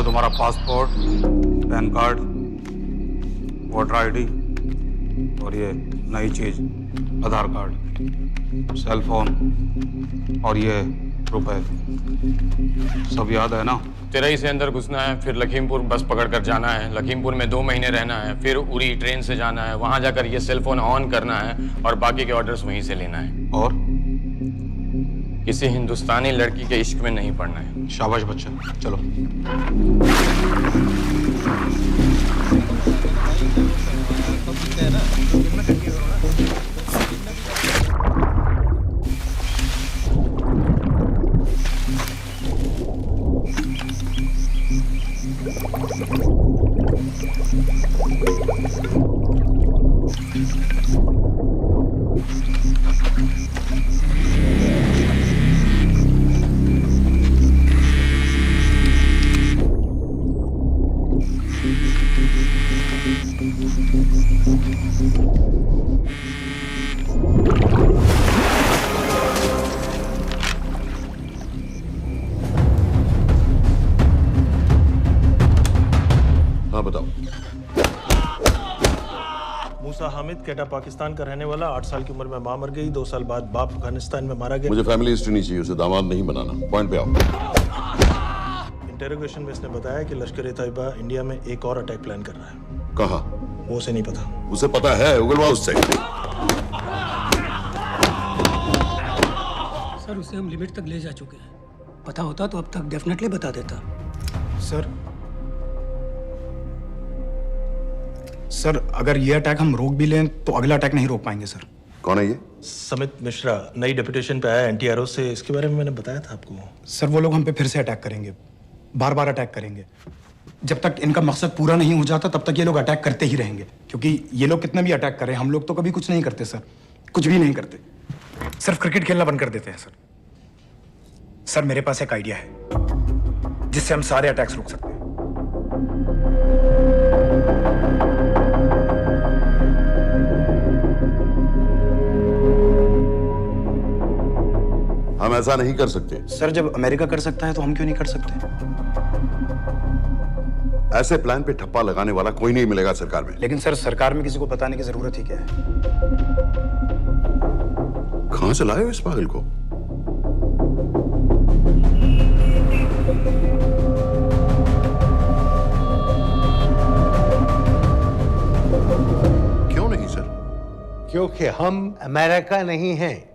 है तुम्हारा passport, pan card, voter ID और ये नई चीज आधार कार्ड, सेल फोन और ये रुपए, सब याद है ना? तिरई से अंदर घुसना है, फिर लखीमपुर बस पकड़कर जाना है, लखीमपुर में 2 महीने रहना है, फिर उरी ट्रेन से जाना है, वहां जाकर ये सेल फोन ऑन करना है और बाकी के ऑर्डर्स वहीं से लेना है। और किसी हिंदुस्तानी लड़की के इश्क में नहीं पड़ना है। शाबाश बच्चा, चलो। हाँ बताओ। मूसा हामिद केटा पाकिस्तान का रहने वाला, 8 साल की उम्र में मां मर गई, 2 साल बाद बाप अफगानिस्तान में मारा गया। मुझे फैमिली हिस्ट्री नहीं चाहिए, उसे दामाद नहीं बनाना। पॉइंट पे आओ। इंटेरोगेशन में इसने बताया कि लश्कर-ए-तैयबा इंडिया में एक और अटैक प्लान कर रहा है। कहाँ? वो उसे नहीं पता। उसे पता है, उगलवा उससे। सर उसे हम लिमिट तक ले जा चुके हैं। पता होता तो अब तक डेफिनेटली बता देता। सर अगर ये अटैक हम रोक भी लें तो अगला अटैक नहीं रोक पाएंगे सर। कौन है ये? समित मिश्रा नई डेपुटेशन पे आया एंटी-एरो से। इसके बारे में मैंने बताया था आपको। सर वो लोग हम पे फिर से अटैक करेंगे, बार बार अटैक करेंगे। जब तक इनका मकसद पूरा नहीं हो जाता तब तक ये लोग अटैक करते ही रहेंगे, क्योंकि ये लोग कितना भी अटैक करें हम लोग तो कभी कुछ नहीं करते सर, कुछ भी नहीं करते। सिर्फ क्रिकेट खेलना बंद कर देते हैं सर। सर मेरे पास एक आइडिया है जिससे हम सारे अटैक्स रोक सकते हैं। हम ऐसा नहीं कर सकते। सर जब अमेरिका कर सकता है तो हम क्यों नहीं कर सकते? ऐसे प्लान पे ठप्पा लगाने वाला कोई नहीं मिलेगा सरकार में। लेकिन सर सरकार में किसी को बताने की जरूरत ही क्या है? कहां से लाए हो इस पागल को? क्यों नहीं सर? क्योंकि हम अमेरिका नहीं हैं।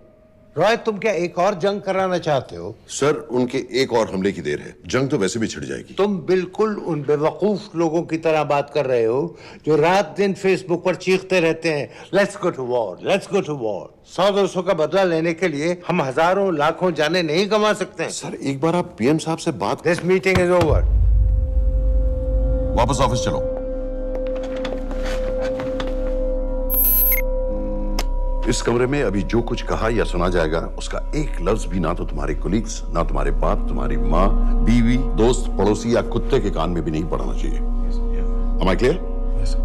रॉय तुम क्या एक और जंग कराना चाहते हो? सर उनके एक और हमले की देर है, जंग तो वैसे भी छिड़ जाएगी। तुम बिल्कुल उन बेवकूफ लोगों की तरह बात कर रहे हो जो रात दिन फेसबुक पर चीखते रहते हैं let's go to war, let's go to war. 100-200 का बदला लेने के लिए हम हजारों लाखों जाने नहीं कमा सकते हैं। सर एक बार आप पीएम साहब से बात। This meeting is over. वापस ऑफिस चलो। इस कमरे में अभी जो कुछ कहा या सुना जाएगा उसका एक लफ्ज भी ना तो तुम्हारे कोलीग्स, ना तुम्हारे बाप, तुम्हारी माँ, बीवी, दोस्त, पड़ोसी या कुत्ते के कान में भी नहीं पड़ना चाहिए। Am I clear? Yes, sir.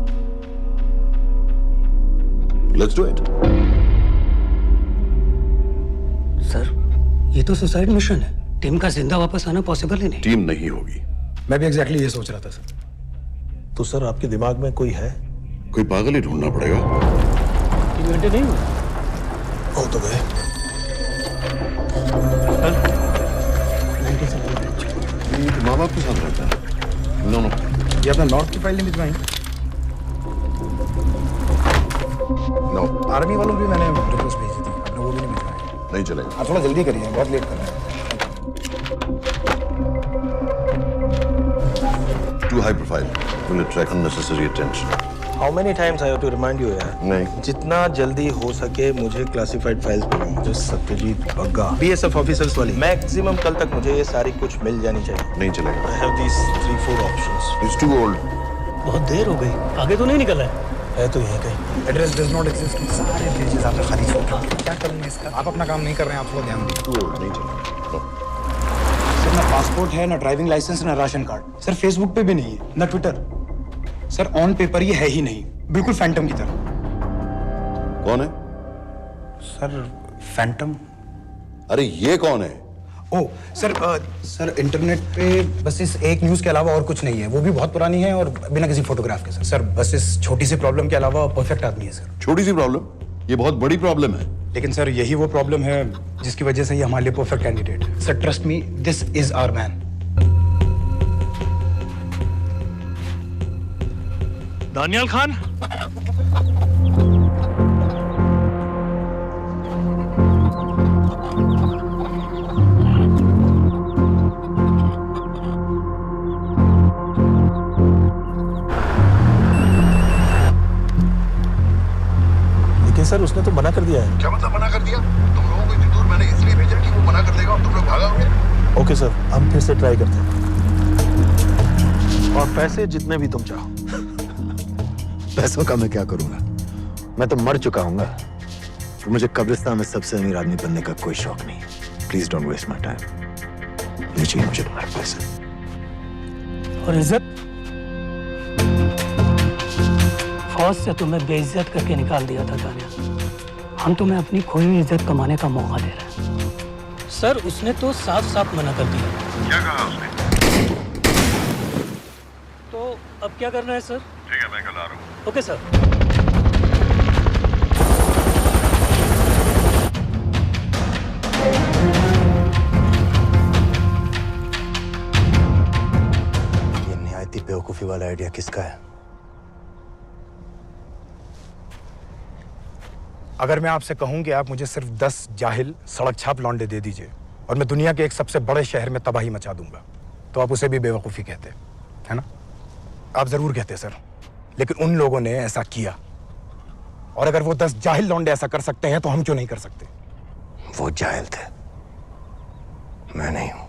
Let's do it. Sir ये तो सुसाइड मिशन है। टीम का जिंदा वापस आना पॉसिबल ही नहीं। टीम नहीं होगी। मैं भी एग्जैक्टली ये सोच रहा था सर। तो सर आपके दिमाग में कोई है? कोई पागल ही ढूंढना पड़ेगा। 3 घंटे नहीं हुए। हो तो गए। माँ बाप के साथ रहता है। नो नो, ये अपना नॉर्थ की फाइल नहीं भिजवाई? नो आर्मी वालों की मैंने रिक्वेस्ट भेजी थी, आपने वो भी नहीं भिजवाई। नहीं चलेगा। आप थोड़ा जल्दी करिए, बहुत लेट कर रहे हैं। Too high profile. Will attract unnecessary attention. How many times I have to remind you यार? नहीं। जितना जल्दी हो सके मुझे क्लासिफाइड फाइल्स भेजो। जो सत्यजीत बग्गा बीएसएफ ऑफिसर्स वाली, मैक्सिमम कल तक मुझे ये सारी कुछ मिल जानी चाहिए। नहीं चलेगा। I have these 3-4 options. He's too old. बहुत देर हो गई, आगे तो नहीं निकला है तो यहीं कहीं। Address does not exist. सारे पेजेस आपने खाली छोड़ रखे। क्या करूंगा इसका? आप अपना काम नहीं कर रहे हैं, आप थोड़ा ध्यान दीजिए। Too old. नहीं चलेगा। No. सर ना पासपोर्ट है, ना ड्राइविंग लाइसेंस, ना राशन कार्ड। सर फेसबुक पे भी नहीं है, ना ट्विटर। सर ऑन पेपर ये है ही नहीं, बिल्कुल फैंटम की तरह। कौन है? Sir Phantom? अरे ये कौन है? ओ सर इंटरनेट पे बस इस एक न्यूज़ के अलावा और कुछ नहीं है। वो भी बहुत पुरानी है और बिना किसी फोटोग्राफ के। सर बस इस छोटी सी प्रॉब्लम के अलावा परफेक्ट आदमी है सर। छोटी सी प्रॉब्लम, ये बहुत बड़ी प्रॉब्लम है। लेकिन सर यही वो प्रॉब्लम है जिसकी वजह से ये हमारे लिए परफेक्ट कैंडिडेट है। Sir trust me, this is our man. Daniyal Khan, लेकिन सर उसने तो मना कर दिया है। क्या मतलब मना कर दिया? तुम लोगों को इतनी दूर मैंने इसलिए भेजा कि वो मना कर देगा और तुम लोग भागोगे। ओके सर, हम फिर से ट्राई करते हैं। और पैसे जितने भी तुम चाहो। पैसों का मैं क्या करूंगा? मैं तो मर चुका हूंगा। तो मुझे कब्रिस्तान में सबसे अमीर आदमी बनने का कोई शौक नहीं। Please don't waste my time. नहीं चाहिए मुझे तुम्हारे पैसे। और इज्जत? फौज से तुम्हें बेइज्जत करके निकाल दिया था दानियाल। हम तुम्हें अपनी खोई हुई इज्जत कमाने का मौका दे रहे हैं। सर उसने तो साफ साफ मना कर दिया। क्या कहा उसने? तो अब क्या करना है सर? ठीक है, मैं कल आ रहा हूँ। Okay sir. ये निहायती बेवकूफी वाला आइडिया किसका है? अगर मैं आपसे कहूं कि आप मुझे सिर्फ 10 जाहिल सड़क छाप लौंडे दे दीजिए और मैं दुनिया के एक सबसे बड़े शहर में तबाही मचा दूंगा, तो आप उसे भी बेवकूफ़ी कहते, है ना? आप जरूर कहते सर, लेकिन उन लोगों ने ऐसा किया। और अगर वो 10 जाहिल लौंडे ऐसा कर सकते हैं तो हम क्यों नहीं कर सकते? वो जाहिल थे, मैं नहीं हूं।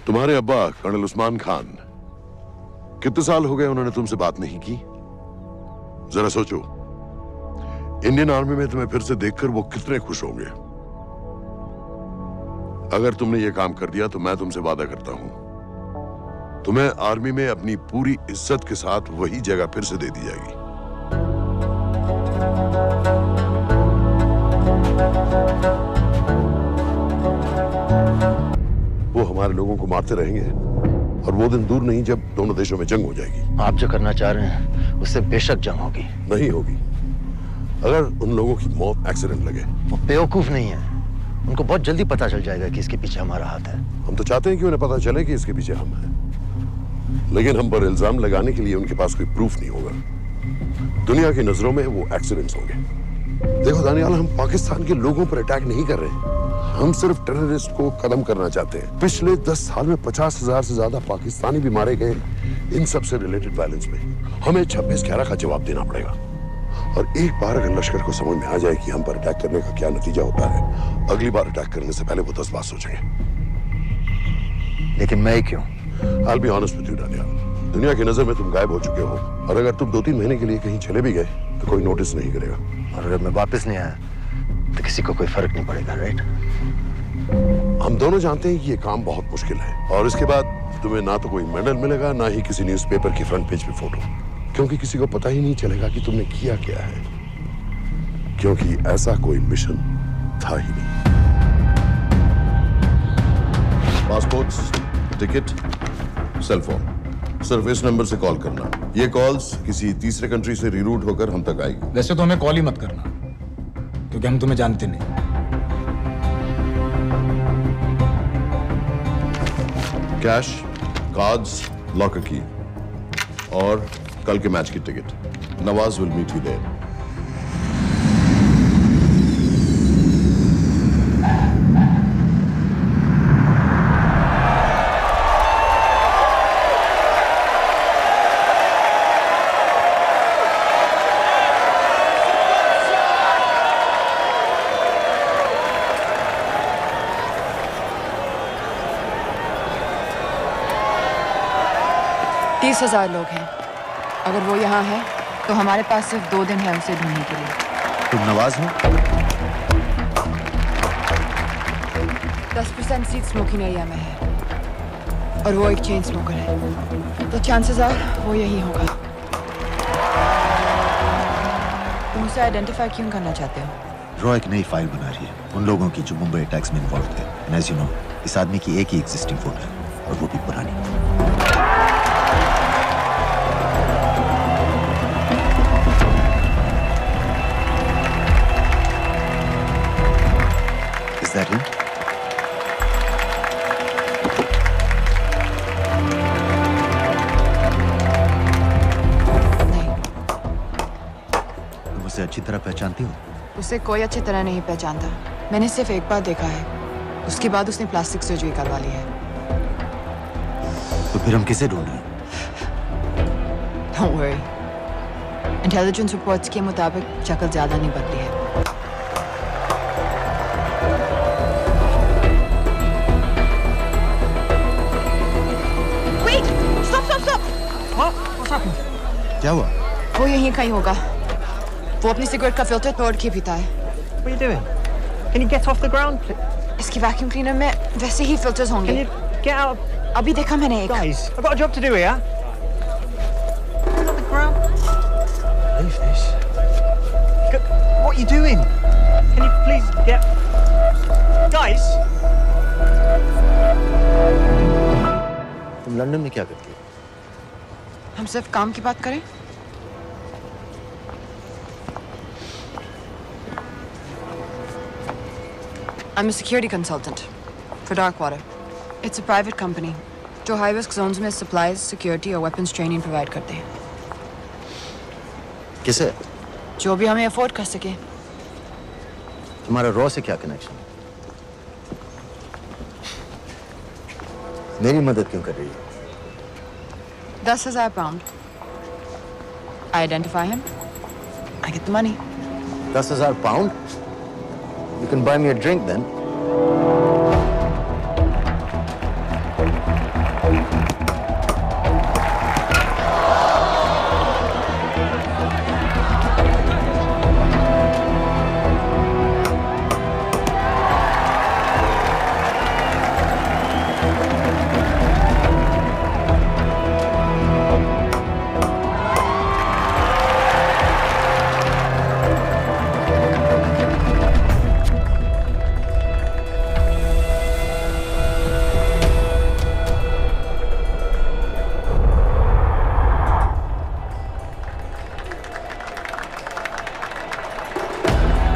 तुम्हारे अब्बा कर्नल उस्मान खान, कितने साल हो गए उन्होंने तुमसे बात नहीं की? जरा सोचो, इंडियन आर्मी में तुम्हें फिर से देखकर वो कितने खुश होंगे। अगर तुमने ये काम कर दिया तो मैं तुमसे वादा करता हूं, तुम्हें आर्मी में अपनी पूरी इज्जत के साथ वही जगह फिर से दे दी जाएगी। वो हमारे लोगों को मारते रहेंगे और वो दिन दूर नहीं जब दोनों देशों में जंग हो जाएगी। आप जो करना चाह रहे हैं उससे बेशक जंग होगी। नहीं होगी। अगर उन लोगों की मौत एक्सीडेंट लगे। वो बेवकूफ नहीं है, उनको बहुत जल्दी पता चल जाएगा कि इसके पीछे हमारा हाथ है। हम तो चाहते हैं कि उन्हें पता चले कि इसके पीछे हम हैं, लेकिन हम पर इल्जाम लगाने के लिए उनके पास कोई प्रूफ नहीं होगा। दुनिया की नजरों में वो एक्सीडेंट्स होंगे। देखो दानियाल, हम पाकिस्तान के लोगों पर अटैक नहीं कर रहे, हम सिर्फ टेररिस्ट को खत्म करना चाहते हैं। पिछले 10 साल में 50,000 से ज्यादा पाकिस्तानी भी मारे गए इन सब से रिलेटेड वायलेंस में। हमें 26/11 का जवाब देना पड़ेगा। और एक बार अगर लश्कर को समझ में आ जाए कि हम पर अटैक करने का क्या नतीजा होता है, अगली बार अटैक करने से पहले वो 10 बार सोचेंगे। लेकिन मैं क्यों? I'll be honest with you, Daniyal, दुनिया की नजर में तुम गायब हो चुके हो, और अगर तुम 2-3 महीने के लिए कहीं चले भी गए तो कोई नोटिस नहीं करेगा। और अगर मैं वापस नहीं आया तो किसी को कोई फर्क नहीं पड़ेगा, राइट? हम दोनों जानते हैं कि ये काम बहुत मुश्किल है, और इसके बाद तुम्हें ना तो कोई मेडल मिलेगा, ना ही किसी न्यूज़पेपर की फ्रंट पेज पे फोटो, क्योंकि किसी को पता ही नहीं चलेगा कि तुमने किया क्या है, क्योंकि ऐसा कोई मिशन था ही नहीं। पासपोर्ट्स, टिकट, सेल फोन, सिर्फ इस नंबर से कॉल करना। ये कॉल्स किसी तीसरे कंट्री से रीरूट होकर हम तक आएगी। वैसे तो हमें कॉल ही मत करना, क्योंकि हम तुम्हें जानते नहीं। कैश, कार्ड्स, लॉकर की और कल के मैच की टिकट। Nawaz will meet you there. तीस 30,000 लोग हैं। अगर वो यहाँ है तो हमारे पास सिर्फ 2 दिन है उसे ढूंढने के लिए। तुम नवाज हो? 10% सीट स्मोकिंग एरिया में है और वो एक चेन स्मोकर है, तो चांसेस आर वो यही होगा। तुम उसे आइडेंटिफाई क्यों करना चाहते हो? रॉ एक नई फाइल बना रही है उन लोगों की जो मुंबई अटैक्स में इन्वॉल्व थे। एंड एज यू नो, इस आदमी की एक ही एग्जिस्टिंग फोटो है और वो भी पुरानी। Is that him? नहीं, तुम उसे अच्छी तरह पहचानती हो? उसे कोई अच्छी तरह नहीं पहचानता। मैंने सिर्फ एक बार देखा है, उसके बाद उसने प्लास्टिक सर्जरी करवा ली है। तो फिर हम किसे ढूंढ रहे हैं? Don't worry. इंटेलिजेंस रिपोर्ट्स के मुताबिक शक्ल ज्यादा नहीं बदली है। Wait! Stop! Stop! Stop! क्या हुआ? वो यहीं कहीं होगा। वो अपनी सिगरेट का फिल्टर तोड़ के पीता है। What are you doing? Can you get off the ground, please? इसकी वैक्यूम क्लीनर में वैसे ही फिल्टर्स Can होंगे। you get out? अभी देखा मैंने एक। Guys, I've got a job to do here. Get off the ground. Leave this. What are you doing? Can you please get... Guys! तुम London में क्या करती हो? हम सिर्फ काम की बात करें? I'm a security consultant for Darkwater. It's a private company जो high risk zones में supplies, security और weapons training provide करते हैं। किसे? जो भी हमें afford कर सके। तुम्हारा रॉ से क्या कनेक्शन? मेरी मदद क्यों कर रही है? 10,000 pound. I identify him. I get the money. 10,000 pound? You can buy me a drink then.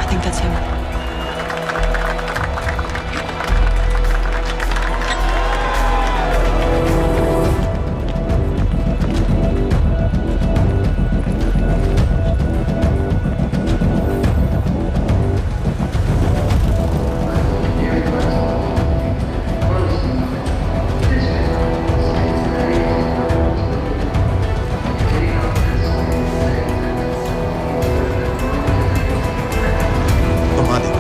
I think that's him. घुमा दे।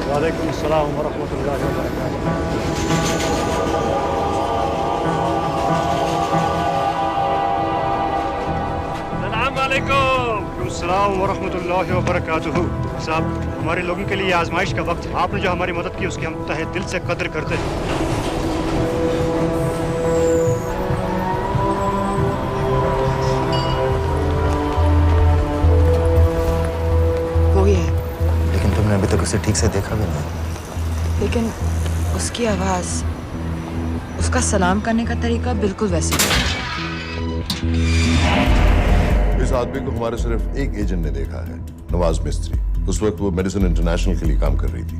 वालेकुम अस्सलाम वरहमतुल्लाहि वबरकातुहू। अस्सलाम वालेकुम अस्सलाम वरहमतुल्लाहि वबरकातुहू। साहब, हमारे लोगों के लिए आजमाइश का वक्त है। आपने जो हमारी मदद की उसकी हम तहे दिल से कद्र करते हैं। वो ही है, लेकिन तुमने अभी तक उसे ठीक से देखा भी नहीं। लेकिन उसकी आवाज, उसका सलाम करने का तरीका बिल्कुल वैसे ही है। इस आदमी को हमारे सिर्फ एक एजेंट ने देखा है, नवाज मिस्त्री। उस वक्त वो मेडिसिन इंटरनेशनल के लिए काम कर रही थी।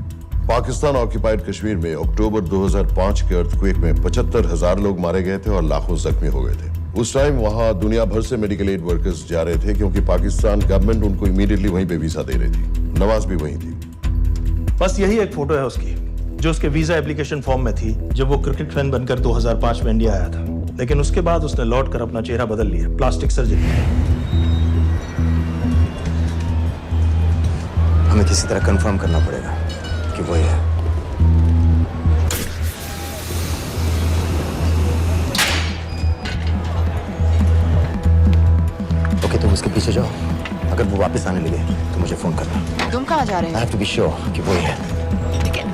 पाकिस्तान ऑक्यूपाइड कश्मीर में अक्टूबर 2005 के अर्थक्वेक में 75,000 लोग मारे गए थे और लाखों जख्मी हो गए थे। उस टाइम वहां दुनिया भर से मेडिकल एड वर्कर्स जा रहे थे क्योंकि पाकिस्तान गवर्नमेंट उनको इमीडिएटली वहीं पे वीजा दे रही थी। नवाज भी वहीं थी। बस यही एक फोटो है उसकी जो उसके वीजा एप्लीकेशन फॉर्म में थी जब वो क्रिकेट फैन बनकर 2005 में इंडिया आया था। लेकिन उसके बाद उसने लौट कर अपना चेहरा बदल लिया, प्लास्टिक सर्जरी। हमें किसी तरह कंफर्म करना पड़ेगा कि वो है। ओके, तुम उसके पीछे जाओ। अगर वो वापस आने लगे तो मुझे फोन करना। तुम कहाँ जा रहे I हो? have to be sure कि वो ही है। ठीक है।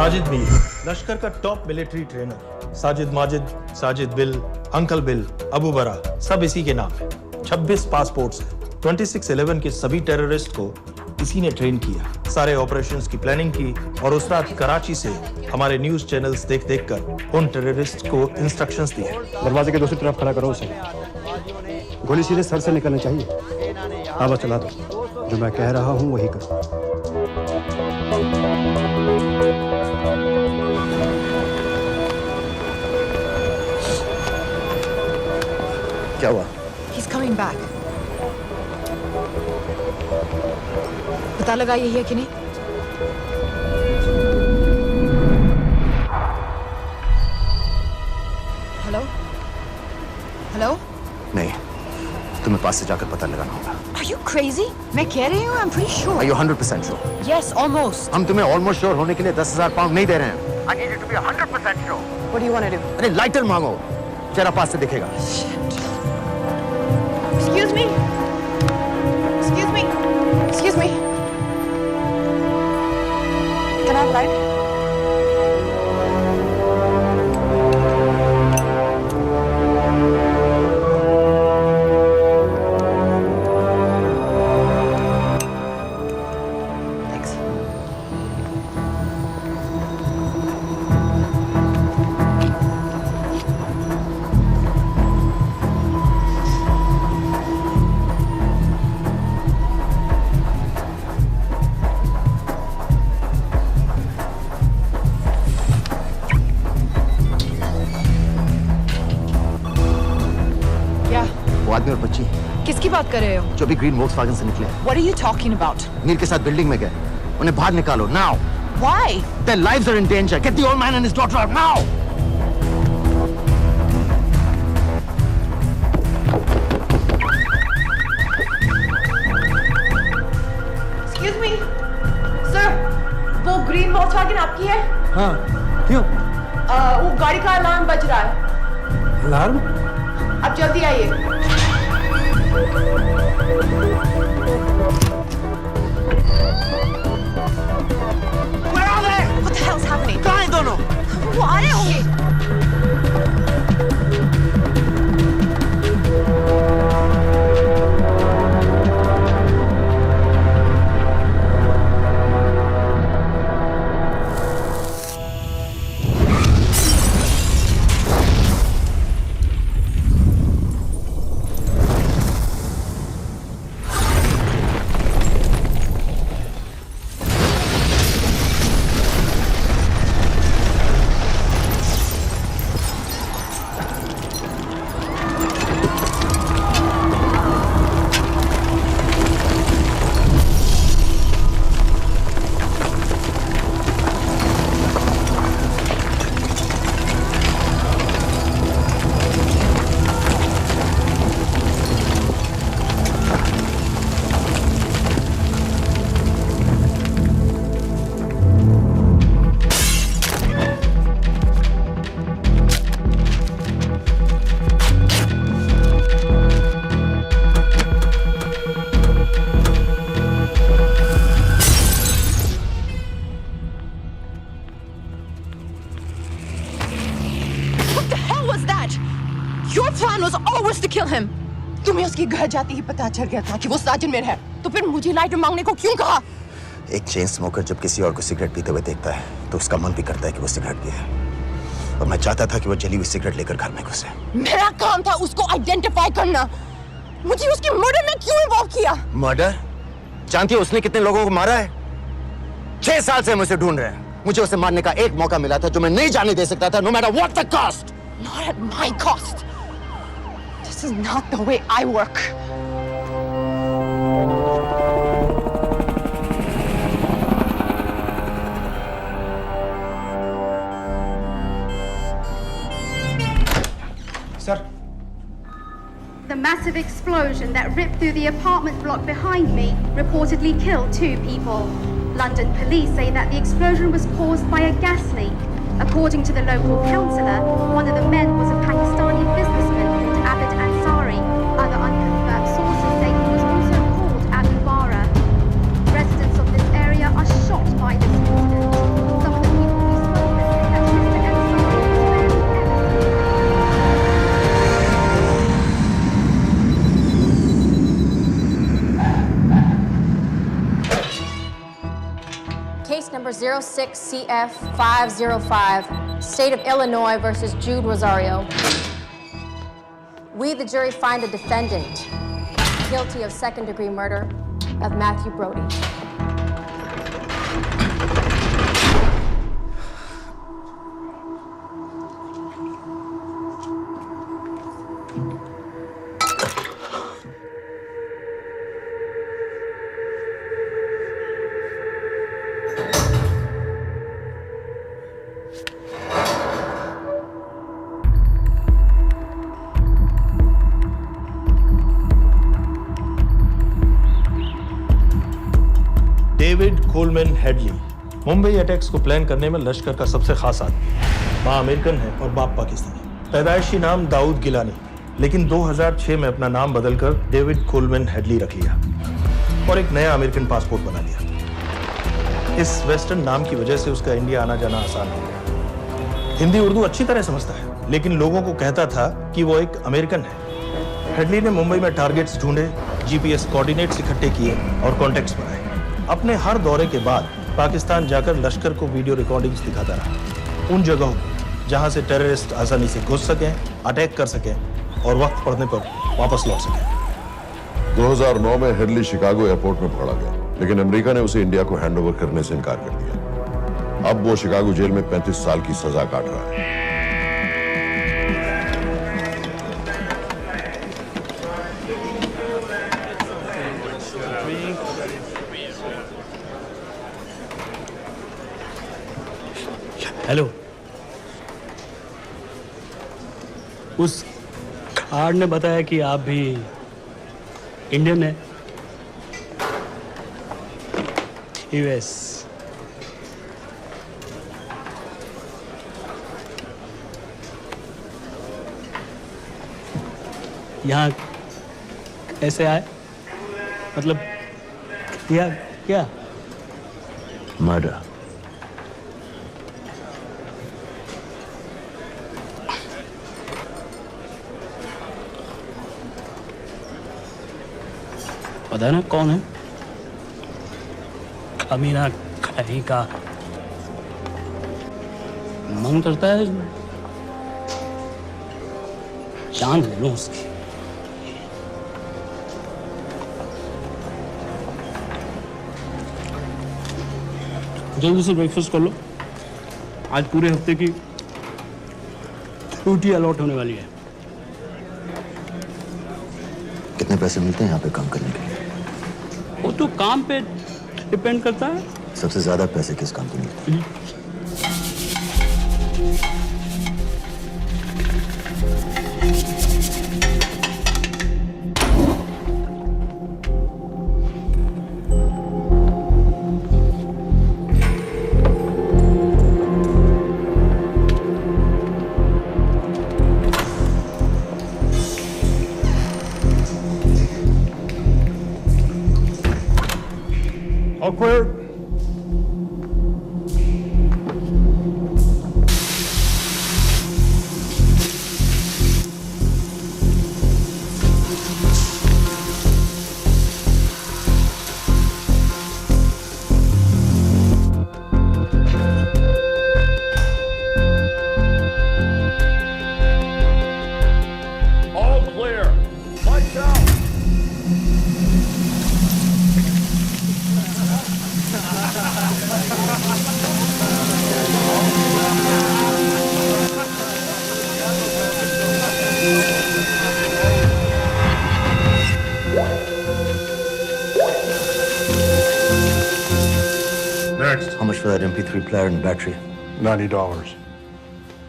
साजिद मीर, लश्कर का top military trainer. Sajid Majid, Sajid bill, uncle bill, Abu बरा, सब इसी के नाम है। 26 पासपोर्ट्स हैं। 26/11 के सभी टेररिस्ट को इसी ने ट्रेन किया। सारे ऑपरेशंस की प्लानिंग की और उस रात कराची से हमारे न्यूज चैनल्स देख देख कर उन टेररिस्ट को इंस्ट्रक्शंस दिए। दरवाजे के दूसरी तरफ खड़ा करो उसे। गोली सीधे सर से निकलनी चाहिए। हाँ बस चला दो। जो मैं कह रहा हूँ वही कर। क्या हुआ? He's coming back. पता लगा यही है कि नहीं? हेलो? हेलो? नहीं, तुम्हें पास से जाकर पता लगाना होगा। Are you crazy? मैं कह रही हूँ, I'm pretty sure. Are you 100% sure? Yes, almost. हम तुम्हें ऑलमोस्ट श्योर होने के लिए 10,000 पाउंड नहीं दे रहे हैं। I need you to be 100% sure. What do you want to do? अरे लाइटर मांगो, चेहरा पास से दिखेगा। Excuse me. Excuse me. Excuse me. Can I have light? Thanks. बात कर रहे हो? जो भी ग्रीन वोक्सवैगन से निकले। What are you talking about? Mir के साथ बिल्डिंग में गए, उन्हें बाहर निकालो now. Why? Their lives are in danger. Get the old man and his daughter out now. Excuse me, sir. वो ग्रीन वोक्सवैगन आपकी है? हाँ, क्यों? वो गाड़ी का अलार्म बज रहा है। अलार्म? अब जल्दी आइए। Where are they? What the hell's happening? कहाँ हैं दोनों? वो आ रहे होंगे। Your plan was always to kill him. तुम्हें उसके घर जाते ही पता चल गया था कि वो साजिद मिर है, तो फिर मुझे लाइटर मांगने को क्यों कहा? एक चेन स्मोकर जब किसी और को सिगरेट पीते हुए देखता है तो उसका मन भी करता है कि वो सिगरेट पिए, और मैं चाहता था कि वो जली हुई सिगरेट लेकर घर में घुसे। मेरा काम था उसको आइडेंटिफाई करना। मुझे उसके मर्डर में क्यों इन्वॉल्व किया? मर्डर? जानती हो उसने कितने लोगों को मारा है? 6 साल से हम उसे ढूंढ रहे हैं। मुझे उसे मारने का एक मौका मिला था जो मैं नहीं जाने दे सकता था, no matter what the cost. Not at my cost. This is not the way I work. Sir. The massive explosion that ripped through the apartment block behind me reportedly killed 2 people. London police say that the explosion was caused by a gas leak. According to the local councillor, one of the men was a Pakistani businessman called Abid Ansari. Other unconfirmed sources say he was also called Abu Bara. Residents of this area are shocked by this incident. Some of the people we spoke with say that Mr. Ansari was very Case number 06CF505, State of Illinois versus Jude Rosario. We, the jury, find the defendant guilty of second-degree murder of Matthew Brody. David Coleman Headley Mumbai attacks को plan करने में लश्कर का सबसे खास आदमी। माँ American है और बाप पाकिस्तानी। पैदाइशी नाम दाऊद गिलानी, लेकिन 2006 में अपना नाम बदलकर डेविड कोलमैन हेडली रख लिया और एक नया अमेरिकन पासपोर्ट बना लिया। इस वेस्टर्न नाम की वजह से उसका इंडिया आना जाना आसान हो गया। हिंदी उर्दू अच्छी तरह समझता है, लेकिन लोगों को कहता था कि वो एक अमेरिकन है। हेडली ने मुंबई में टारगेट्स ढूंढे, जीपीएस कोऑर्डिनेट्स इकट्ठे किए और कॉन्टेक्ट्स बनाए। अपने हर दौरे के बाद पाकिस्तान जाकर लश्कर को वीडियो रिकॉर्डिंग्स दिखाता रहा, उन जगहों जहां से टेररिस्ट आसानी से घुस सकें, अटैक कर सकें और वक्त पड़ने पर वापस लौट सकें। 2009 में हेडली शिकागो एयरपोर्ट में पकड़ा गया, लेकिन अमेरिका ने उसे इंडिया को हैंडओवर करने से इनकार कर दिया। अब वो शिकागो जेल में 35 साल की सजा काट रहा है। हेलो। उस कार्ड ने बताया कि आप भी इंडियन है। यूएस। यहाँ कैसे आए? मतलब क्या क्या? मर्डर। पता ना कौन है? कमीना कहीं का। मन करता है जान ले लूं उसकी। जल्दी से ब्रेकफास्ट कर लो। आज पूरे हफ्ते की छुट्टी अलॉट होने वाली है। कितने पैसे मिलते हैं यहाँ पे काम करने के लिए? वो तो काम पे डिपेंड करता है। सबसे ज्यादा पैसे किस काम पे मिलते हैं? Awkward. All clear. Lights out. Next. How much for that MP3 player and battery? $90.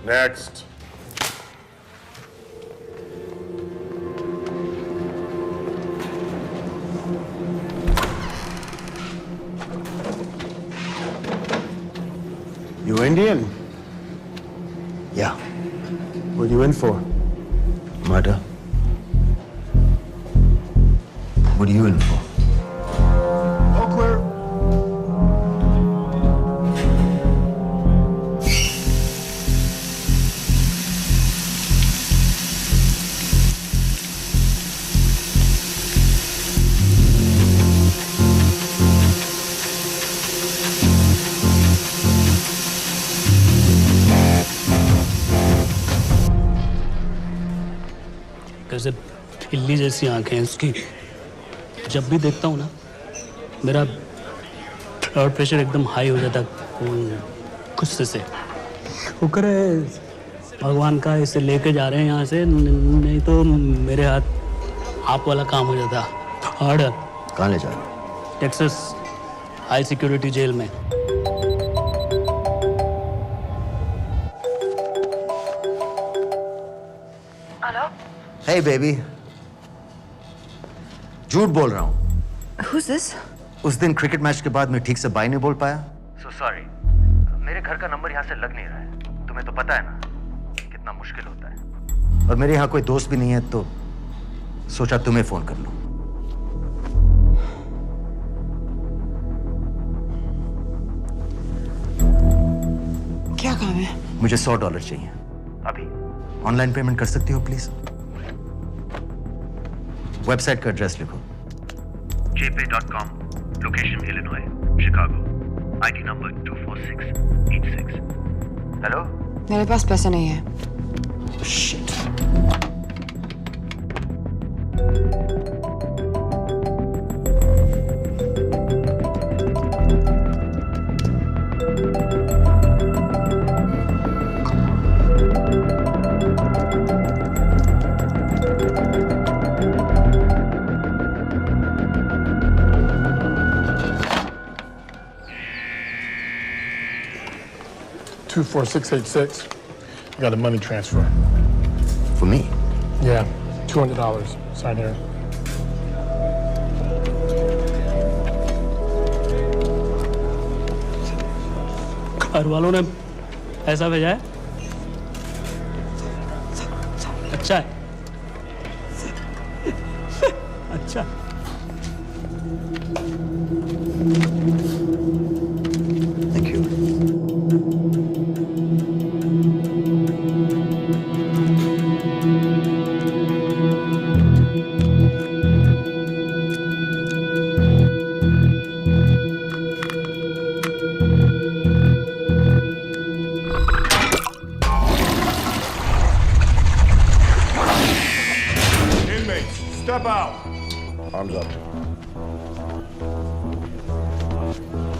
Next. You Indian? Yeah. What are you in for? Murder. What are you in for? कैसे बिल्ली जैसी आंखें हैं उसकी। जब भी देखता हूँ ना मेरा ब्लड प्रेशर एकदम हाई हो जाता गुस्से से। शुक्र है भगवान का इसे लेके जा रहे हैं यहाँ से, नहीं तो मेरे हाथ आप वाला काम हो जाता। ऑर्डर। कहाँ ले जा रहे हो? टेक्सास हाई सिक्योरिटी जेल में। Hey baby. झूठ बोल रहा हूँ। Who's this? उस दिन क्रिकेट मैच के बाद मैं ठीक से बाय नहीं बोल पाया। So sorry. मेरे घर का नंबर यहाँ से लग नहीं रहा है। तुम्हें तो पता है ना कितना मुश्किल होता है। और मेरे यहाँ कोई दोस्त भी नहीं है तो सोचा तुम्हें फोन कर लूं। क्या काम है? मुझे $100 चाहिए अभी। ऑनलाइन पेमेंट कर सकती हो प्लीज? वेबसाइट का एड्रेस लिखो। jpay.com, location Illinois, Chicago, ID number 24686. Hello? मेरे पास पैसे नहीं है। Shit. 24686. I got a money transfer. For me? Yeah, $200. Sign here. घर वालों ने ऐसा भेजा है? अच्छा है। अच्छा। Thank you. Inmates, step out. Arms up.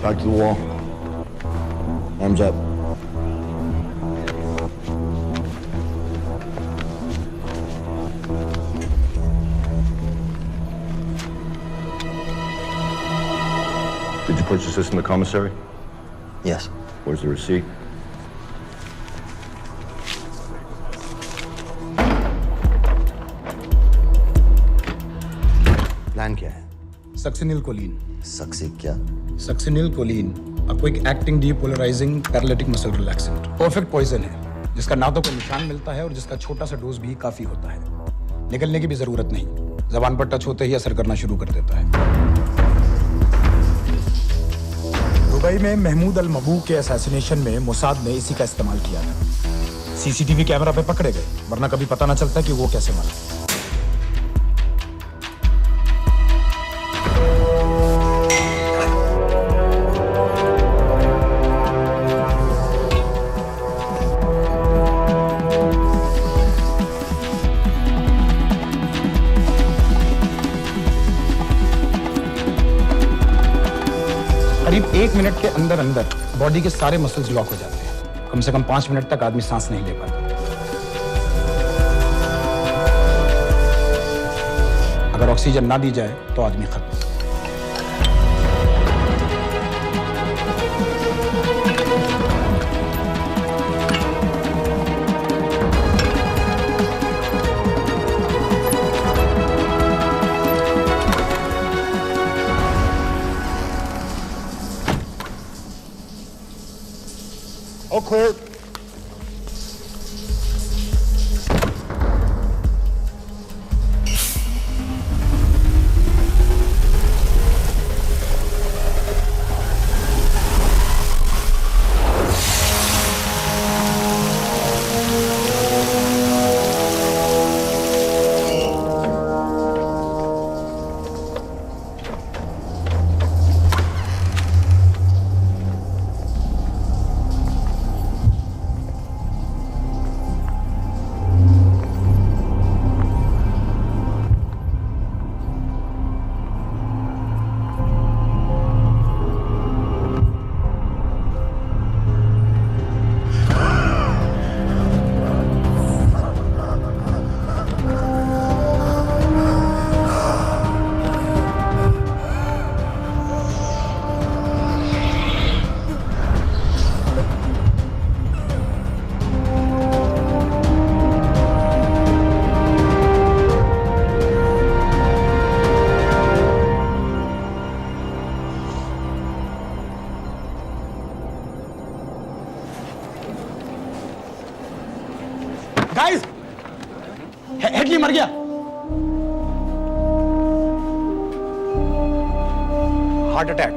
Back to the wall. Arms up. Did you purchase this in the commissary? Yes. Where's the receipt? Plan क्या है? Succinyl choline. सक्सी क्या? Succinyl choline, a quick acting depolarizing paralytic muscle relaxant। Perfect poison है, जिसका ना तो कोई निशान मिलता है और जिसका छोटा सा डोज भी काफी होता है। निकलने की भी जरूरत नहीं, जबान पर टच होते ही असर करना शुरू कर देता है। दुबई में महमूद अल मबूक के असैसिनेशन में मोसाद ने इसी का इस्तेमाल किया था। सीसीटीवी कैमरा पे पकड़े गए, वरना कभी पता ना चलता कि वो कैसे मरा। करीब 1 मिनट के अंदर अंदर बॉडी के सारे मसल्स लॉक हो जाते हैं। कम से कम 5 मिनट तक आदमी सांस नहीं ले पाता। अगर ऑक्सीजन ना दी जाए तो आदमी खत्म। All clear. गाइस, हेडली मर गया। Heart attack.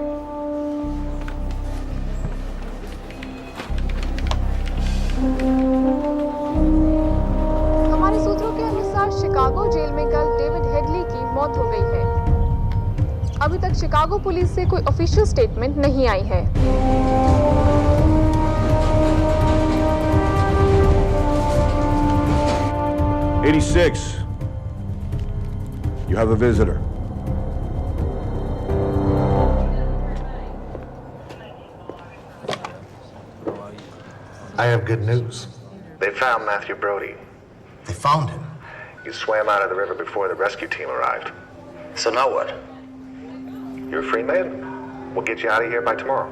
हमारे सूत्रों के अनुसार शिकागो जेल में कल डेविड हेडली की मौत हो गई है। अभी तक शिकागो पुलिस से कोई ऑफिशियल स्टेटमेंट नहीं आई है। 86. You have a visitor. I have good news. They found Matthew Brody. They found him? He swam out of the river before the rescue team arrived. So now what? You're a free man. We'll get you out of here by tomorrow.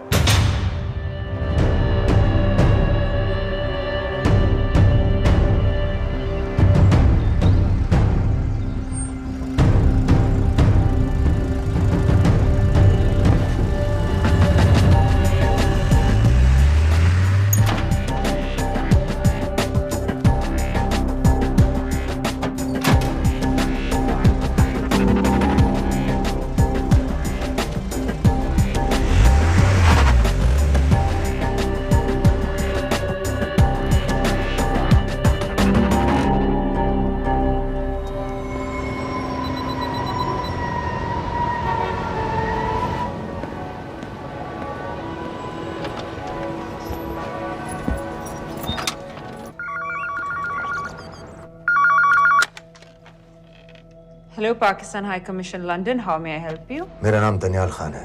Hello, Pakistan High Commission, London. How may I help you? मेरा नाम दनियाल खान है।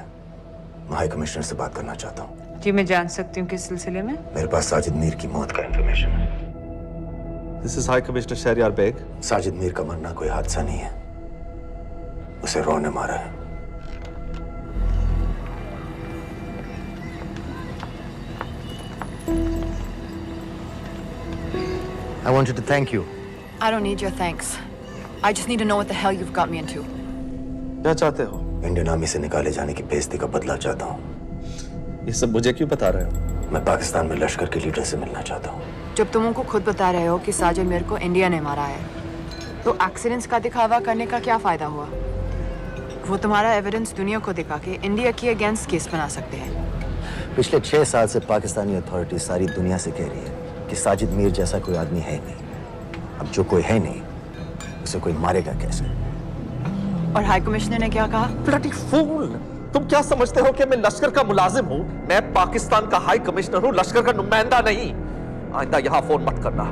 मैं high commissioner से बात करना चाहता हूँ। जी, मैं जान सकती हूँ किस सिलसिले में? मेरे पास साजिद मीर की मौत का इंफॉर्मेशन है। This is High Commissioner Shahryar Baig. Sajid Mir का मरना कोई हादसा नहीं है, उसे रॉ ने मारा है। I wanted to thank you. I don't need your thanks. I just need to know what the hell you've got me into. क्या चाहते हो? इंडियन आर्मी से निकाले जाने की बेइज्जती का बदला चाहता हूँ। ये सब मुझे क्यों बता रहे हो? मैं पाकिस्तान में लश्कर के लीडर से मिलना चाहता हूँ। जब तुम उनको खुद बता रहे हो कि साजिद मीर को इंडिया ने मारा है, तो एक्सीडेंट्स का दिखावा करने का क्या फायदा हुआ? वो तुम्हारा एविडेंस दुनिया को दिखा के इंडिया के अगेंस्ट केस बना सकते हैं। पिछले 6 साल से पाकिस्तानी अथॉरिटी सारी दुनिया से कह रही है कि साजिद मीर जैसा कोई आदमी है नहीं। अब जो कोई है नहीं, उसे कोई मारेगा कैसे? और हाई कमिश्नर ने क्या कहा? Bloody fool! तुम क्या समझते हो कि मैं लश्कर का मुलाजिम हूँ? मैं पाकिस्तान का हाई कमिश्नर हूँ, लश्कर का नुमाइंदा नहीं। आइंदा यहाँ फोन मत करना।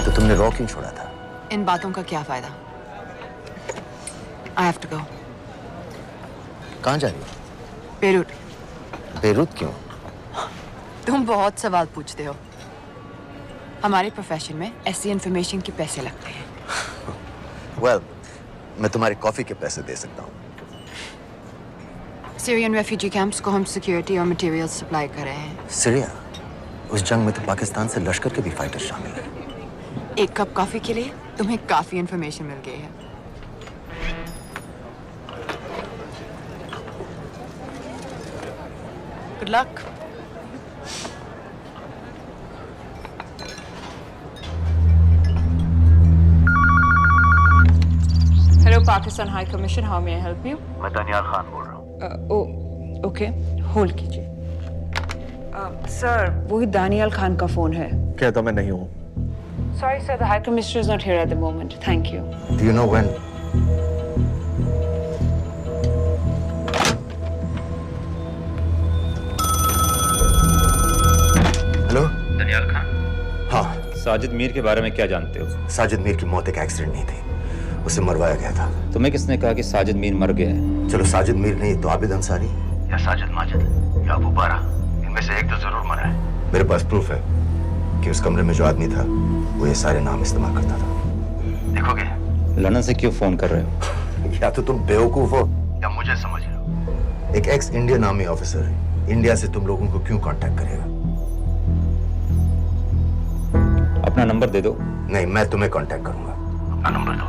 तो तुमने रॉ क्यों छोड़ा था? इन बातों का क्या फायदा? I have to go. कहाँ जा रही हो? बेरूट। बेरूत क्यों? तुम बहुत सवाल पूछते हो। हमारे प्रोफेशन में ऐसी इंफॉर्मेशन के पैसे लगते हैं। Well, मैं तुम्हारी कॉफी के पैसे दे सकता हूँ। सीरियन रेफ्यूजी कैंप्स को हम सिक्योरिटी और मटेरियल सप्लाई कर रहे हैं। सीरिया? उस जंग में तो पाकिस्तान से लश्कर के भी फाइटर शामिल हैं। एक कप कॉफी के लिए तुम्हें काफी इंफॉर्मेशन मिल गई है। Good luck. Hello, Pakistan High Commission. How may I help you? मैं दनियाल खान बोल रहा हूँ। Okay. Hold कीजिए। Sir, वही दानियाल खान का फोन है। कहता मैं नहीं हूँ। Sorry, sir. The High Commissioner is not here at the moment. Thank you. Do you know when? Hello? Daniyal Khan. हाँ। साजिद मीर के बारे में क्या जानते हो? साजिद मीर की मौत एक एक्सीडेंट नहीं थी, उसे मरवाया गया था। तुम्हें किसने कहा कि साजिद मीर मर गया है? चलो साजिद मीर नहीं तो आबिद अंसारी या साजिद माजिद या अबू बारा, इनमें से एक तो जरूर मरा है। मेरे पास प्रूफ है कि उस कमरे में जो आदमी था वो ये सारे नाम इस्तेमाल करता था। देखोगे? लंदन से क्यों फोन कर रहे हो? या तो तुम बेवकूफ हो या मुझे समझ लो। एक x Indian army officer India से तुम लोगों को क्यों कांटेक्ट करेगा? अपना नंबर दे दो। नहीं, मैं तुम्हें कांटेक्ट करूंगा। अपना नंबर दो।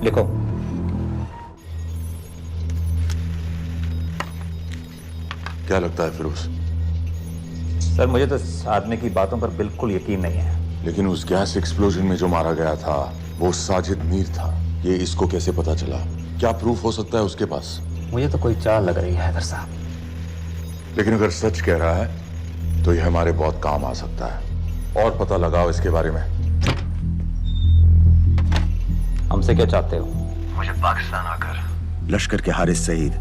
लिखो। क्या लगता है फिरोज? सर, मुझे तो इस आदमी की बातों पर बिल्कुल यकीन नहीं है। लेकिन उस गैस एक्सप्लोजन में जो मारा गया था वो साजिद मीर था। ये इसको कैसे पता चला? क्या प्रूफ हो सकता है उसके पास? मुझे तो कोई चाल लग रही है हैदर साहब। लेकिन अगर सच कह रहा है तो ये हमारे बहुत काम आ सकता है। और पता लगाओ इसके बारे में। हमसे क्या चाहते हो? मुझे पाकिस्तान आकर लश्कर के हारिस सईद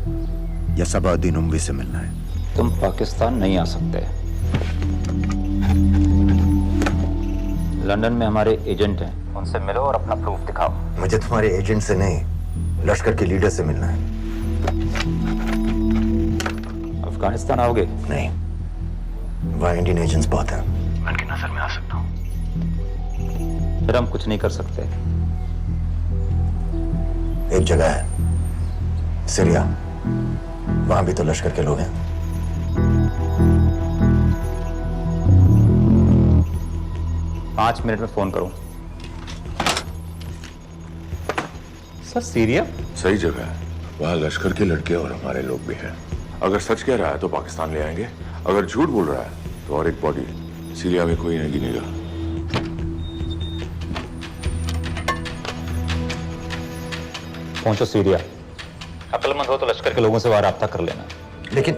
या सबाउद्दीन उमवी से मिलना है। तुम पाकिस्तान नहीं आ सकते। लंदन में हमारे एजेंट हैं, उनसे मिलो और अपना प्रूफ दिखाओ। मुझे तुम्हारे एजेंट से नहीं, लश्कर के लीडर से मिलना है। अफगानिस्तान आओगे? नहीं, वहाँ इंडियन एजेंट्स बहुत हैं। मैं उनकी नजर में आ सकता हूँ। फिर हम कुछ नहीं कर सकते। एक जगह है सीरिया, वहां भी तो लश्कर के लोग हैं। पांच मिनट में फोन करूं। सर, सीरिया सही जगह है। वहाँ लश्कर के लड़के और हमारे लोग भी हैं। अगर सच कह रहा है तो पाकिस्तान ले आएंगे, अगर झूठ बोल रहा है तो और एक बॉडी सीरिया में कोई नहीं गिनेगा। पहुंचो सीरिया। अक्लमंद हो तो लश्कर के लोगों से वहां राब्ता कर लेना। लेकिन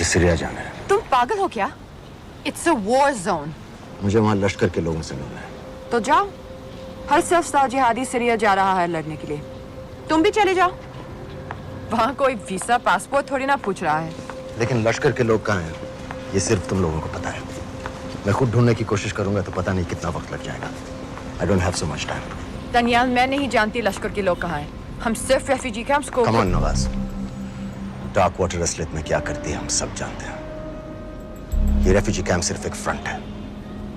सीरिया जाना है। तुम पागल हो क्या? It's a war zone. मुझे वहां लश्कर के लोगों से मिलना है। तो जाओ। हर सफ़ जिहादी सीरिया जा रहा है लड़ने के लिए। तुम भी चले जाओ। वहां कोई वीसा पासपोर्ट थोड़ी ना पूछ रहा है। लेकिन लश्कर के लोग कहाँ हैं? ये सिर्फ तुम लोगों को पता है। मैं खुद ढूंढने की कोशिश करूंगा तो पता नहीं कितना वक्त लग जाएगा। I don't have so much time. Daniyal, मैं नहीं जानती लश्कर के लोग कहाँ हैं। हम सिर्फ रेफ्यूजी कैंप्स को। Come on Nawaz, dark water असलियत में क्या करती है हम सब जानते हैं। ये रेफ्यूजी कैंप सिर्फ एक फ्रंट है।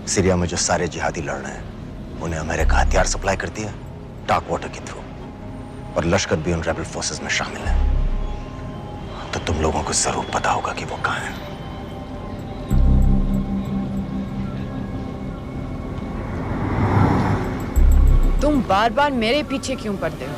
सीरिया में जो सारे जिहादी लड़ रहे हैं उन्हें अमेरिका हथियार सप्लाई करती है डार्क वाटर के थ्रू, और लश्कर भी उन रेबल फोर्सेस में शामिल है। तो तुम लोगों को जरूर पता होगा कि वो कहाँ है। तुम बार बार मेरे पीछे क्यों पड़ते हो?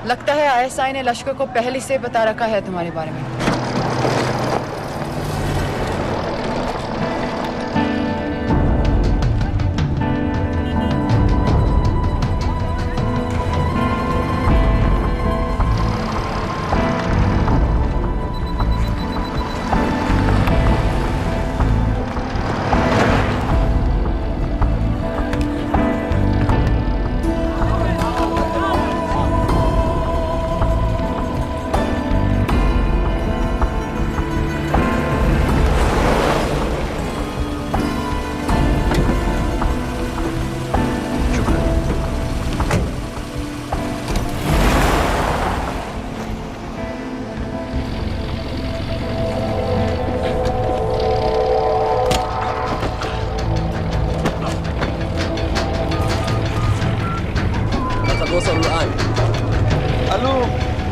लगता है आईएसआई ने लश्कर को पहले से बता रखा है तुम्हारे बारे में।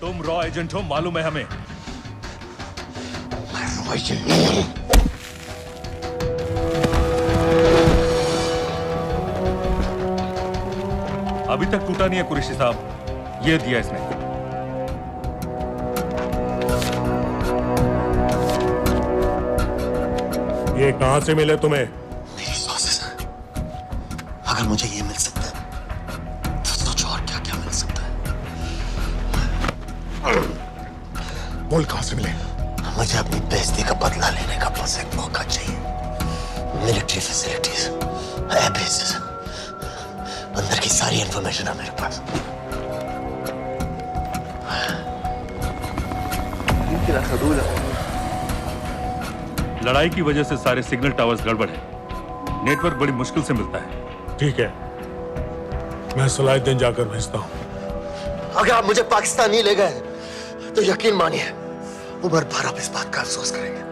तुम रॉ एजेंट हो, मालूम है हमें। मैं रॉ एजेंट नहीं हूं। अभी तक टूटा नहीं है कुरैशी साहब। ये दिया इसने। ये कहां से मिले तुम्हें? मेरी सॉसेस। अगर मुझे ये मिल सकता है तो सोचो और क्या क्या मिल सकता है। बोल कहां से मिले? मुझे अपनी बेइज्जती का बदला लेने का बस एक मौका चाहिए। मिलिट्री फैसिलिटीज, एयर बेसेस, अंदर की सारी इंफॉर्मेशन है मेरे पास। लड़ाई की वजह से सारे सिग्नल टावर्स गड़बड़ है। नेटवर्क बड़ी मुश्किल से मिलता है। ठीक है, मैं सलाहुद्दीन जाकर भेजता हूं। अगर आप मुझे पाकिस्तान नहीं ले गए तो यकीन मानिए उमर भर आप इस बात का अफसोस करेंगे।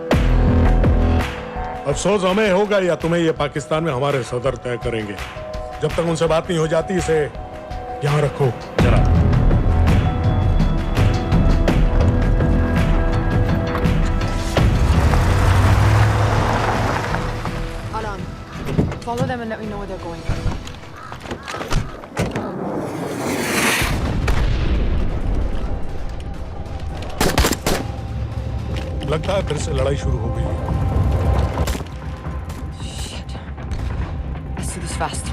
अफसोस हमें होगा या तुम्हें ये पाकिस्तान में हमारे सदर तय करेंगे। जब तक उनसे बात नहीं हो जाती इसे यहां रखो। जरा Follow them and let me know where they're going. लगता है फिर से लड़ाई शुरू हो गई है। Shit. Let's do this fast.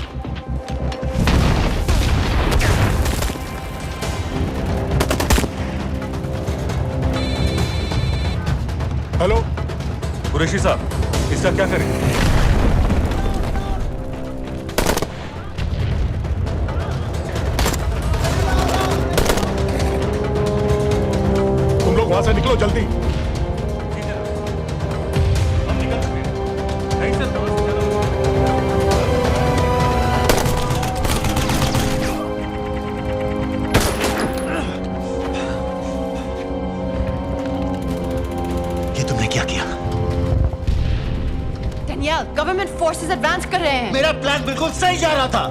Hello Qureshi साहब, इसका क्या करें? वहां से निकलो जल्दी। एडवांस कर रहे हैं। मेरा प्लान बिल्कुल सही जा रहा था,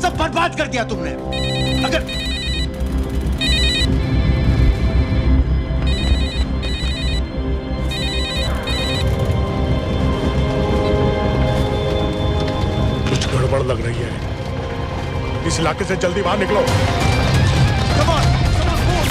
सब बर्बाद कर दिया तुमने। अगर कुछ गड़बड़ लग रही है, इस इलाके से जल्दी बाहर निकलो। Come on, move.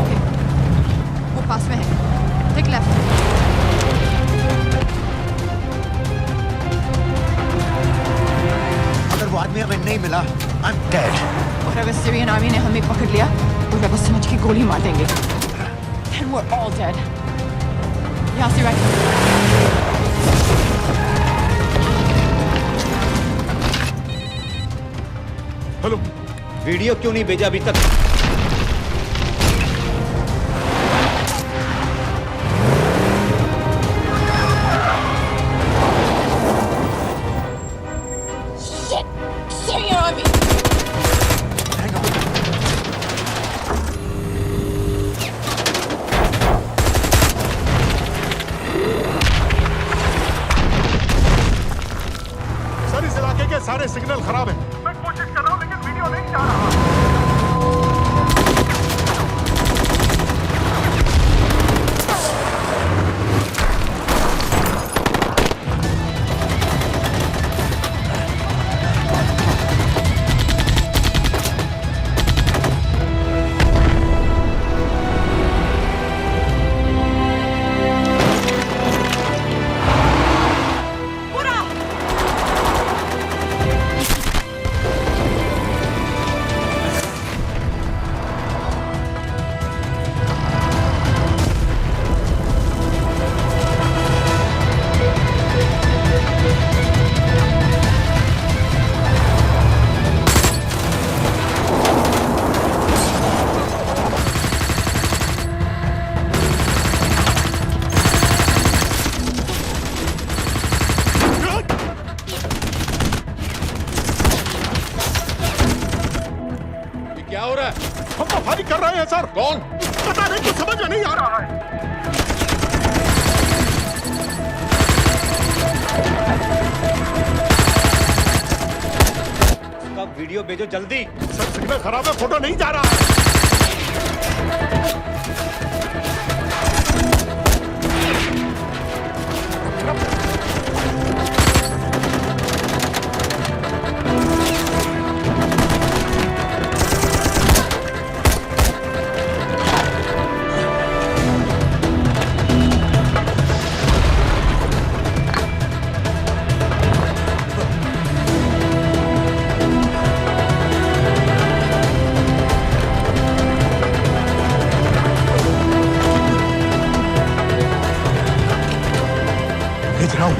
ओके, वो पास में है। Take left. अगर वो आदमी हमें नहीं मिला, I'm dead. और अगर सीरियन आर्मी ने हमें पकड़ लिया तो वे बस समझ के गोली मार देंगे। Then we're all dead. यहाँ से राइट। हेलो, वीडियो क्यों नहीं भेजा अभी तक? Syrian army. सर इस इलाके के सारे सिग्नल खराब हैं। मैं कोशिश कर रहा हूँ लेकिन वीडियो नहीं जा रहा। क्या हो रहा है? हम तो फायरिंग कर रहे हैं सर। कौन? पता नहीं, कुछ समझ में नहीं आ रहा है। उसका वीडियो भेजो जल्दी। सर सिग्नल खराब है, फोटो नहीं जा रहा है। भेज रहा हूं।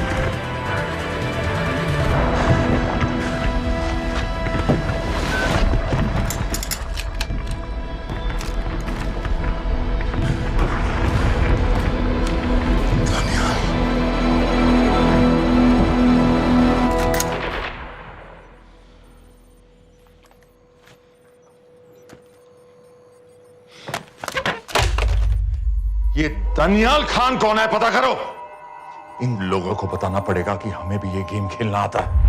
ये दानियाल खान कौन है, पता करो। इन लोगों को बताना पड़ेगा कि हमें भी ये गेम खेलना आता है।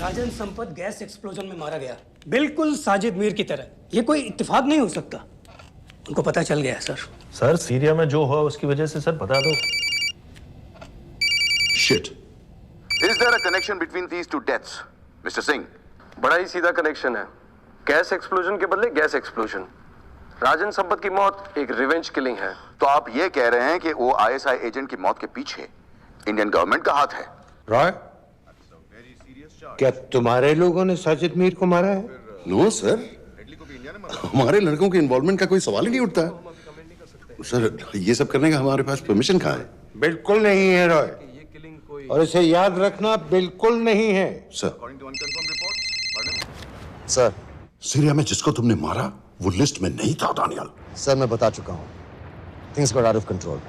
राजन संपत गैस एक्सप्लोजन में मारा गया, बिल्कुल साजिद मीर की तरह। ये कोई इत्तेफाक नहीं हो सकता। उनको पता चल गया है सर। सर सीरिया में जो हुआ उसकी वजह से सर बता दो। Shit. Is there a connection between these two deaths, Mr. Singh? बड़ा ही सीधा कनेक्शन है। गैस एक्सप्लोजन के बदले गैस एक्सप्लोजन। राजन संपत की मौत एक रिवेंज किलिंग है। तो आप ये कह रहे हैं कि वो ISI एजेंट की मौत के पीछे इंडियन गवर्नमेंट का हाथ है? रॉय, क्या तुम्हारे लोगों ने साजिद मीर को मारा है? नो सर, हमारे लड़कों के इन्वॉल्वमेंट का कोई सवाल ही नहीं उठता सर। ये सब करने का हमारे पास परमिशन कहाँ है? बिल्कुल नहीं है रॉय, और इसे याद रखना बिल्कुल नहीं है। सर, सीरिया में जिसको तुमने मारा वो लिस्ट में नहीं था दानियाल। सर मैं बता चुका हूँ, things got out of control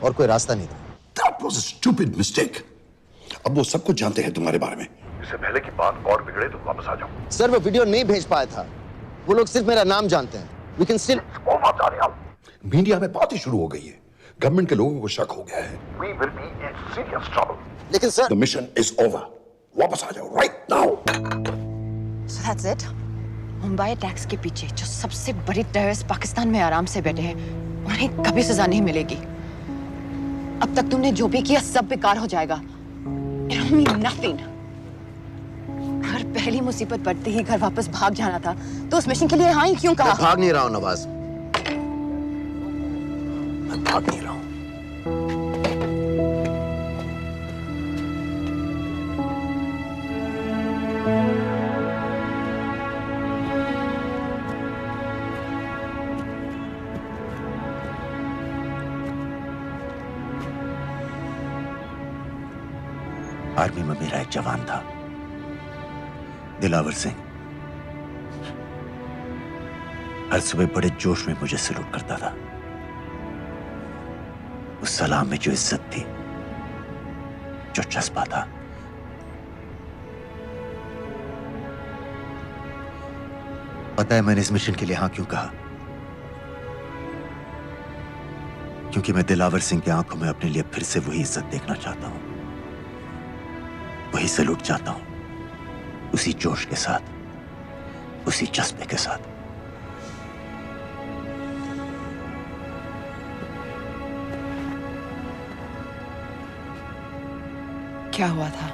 और कोई रास्ता नहीं था। That was a stupid mistake. अब वो सब कुछ जानते हैं तुम्हारे बारे में। इससे पहले की बात और बिगड़े तो वापस आ जाओ। सर वो वीडियो नहीं भेज पाया था, वो लोग सिर्फ मेरा नाम जानते हैं। We can still... मीडिया में बात ही शुरू हो गई है, गवर्नमेंट के लोगों को शक हो गया है। We will be in serious trouble. लेकिन sir The mission is over. वापस आ जाओ right now. So that's it? Mumbai attacks के पीछे जो सबसे बड़ी टेररिस्ट पाकिस्तान में आराम से बैठे हैं, उन्हें कभी सजा नहीं मिलेगी। अब तक तुमने जो भी किया सब बेकार हो जाएगा। It'll mean nothing. अगर पहली मुसीबत पड़ते ही घर वापस भाग जाना था, तो उस मिशन के लिए हाँ ही क्यों कहा? मैं भाग नहीं रहा हूँ नवाज, मैं भाग नहीं रहा हूँ। आर्मी में मेरा एक जवान था, दिलावर सिंह। हर सुबह बड़े जोश में मुझे सलूट करता था। उस सलाम में जो इज्जत थी, जो जज्बा था, पता है मैंने इस मिशन के लिए हाँ क्यों कहा? क्योंकि मैं दिलावर सिंह की आंखों में अपने लिए फिर से वही इज्जत देखना चाहता हूं, वही सलूट चाहता हूं, उसी जोश के साथ, उसी जज्बे के साथ। क्या हुआ था?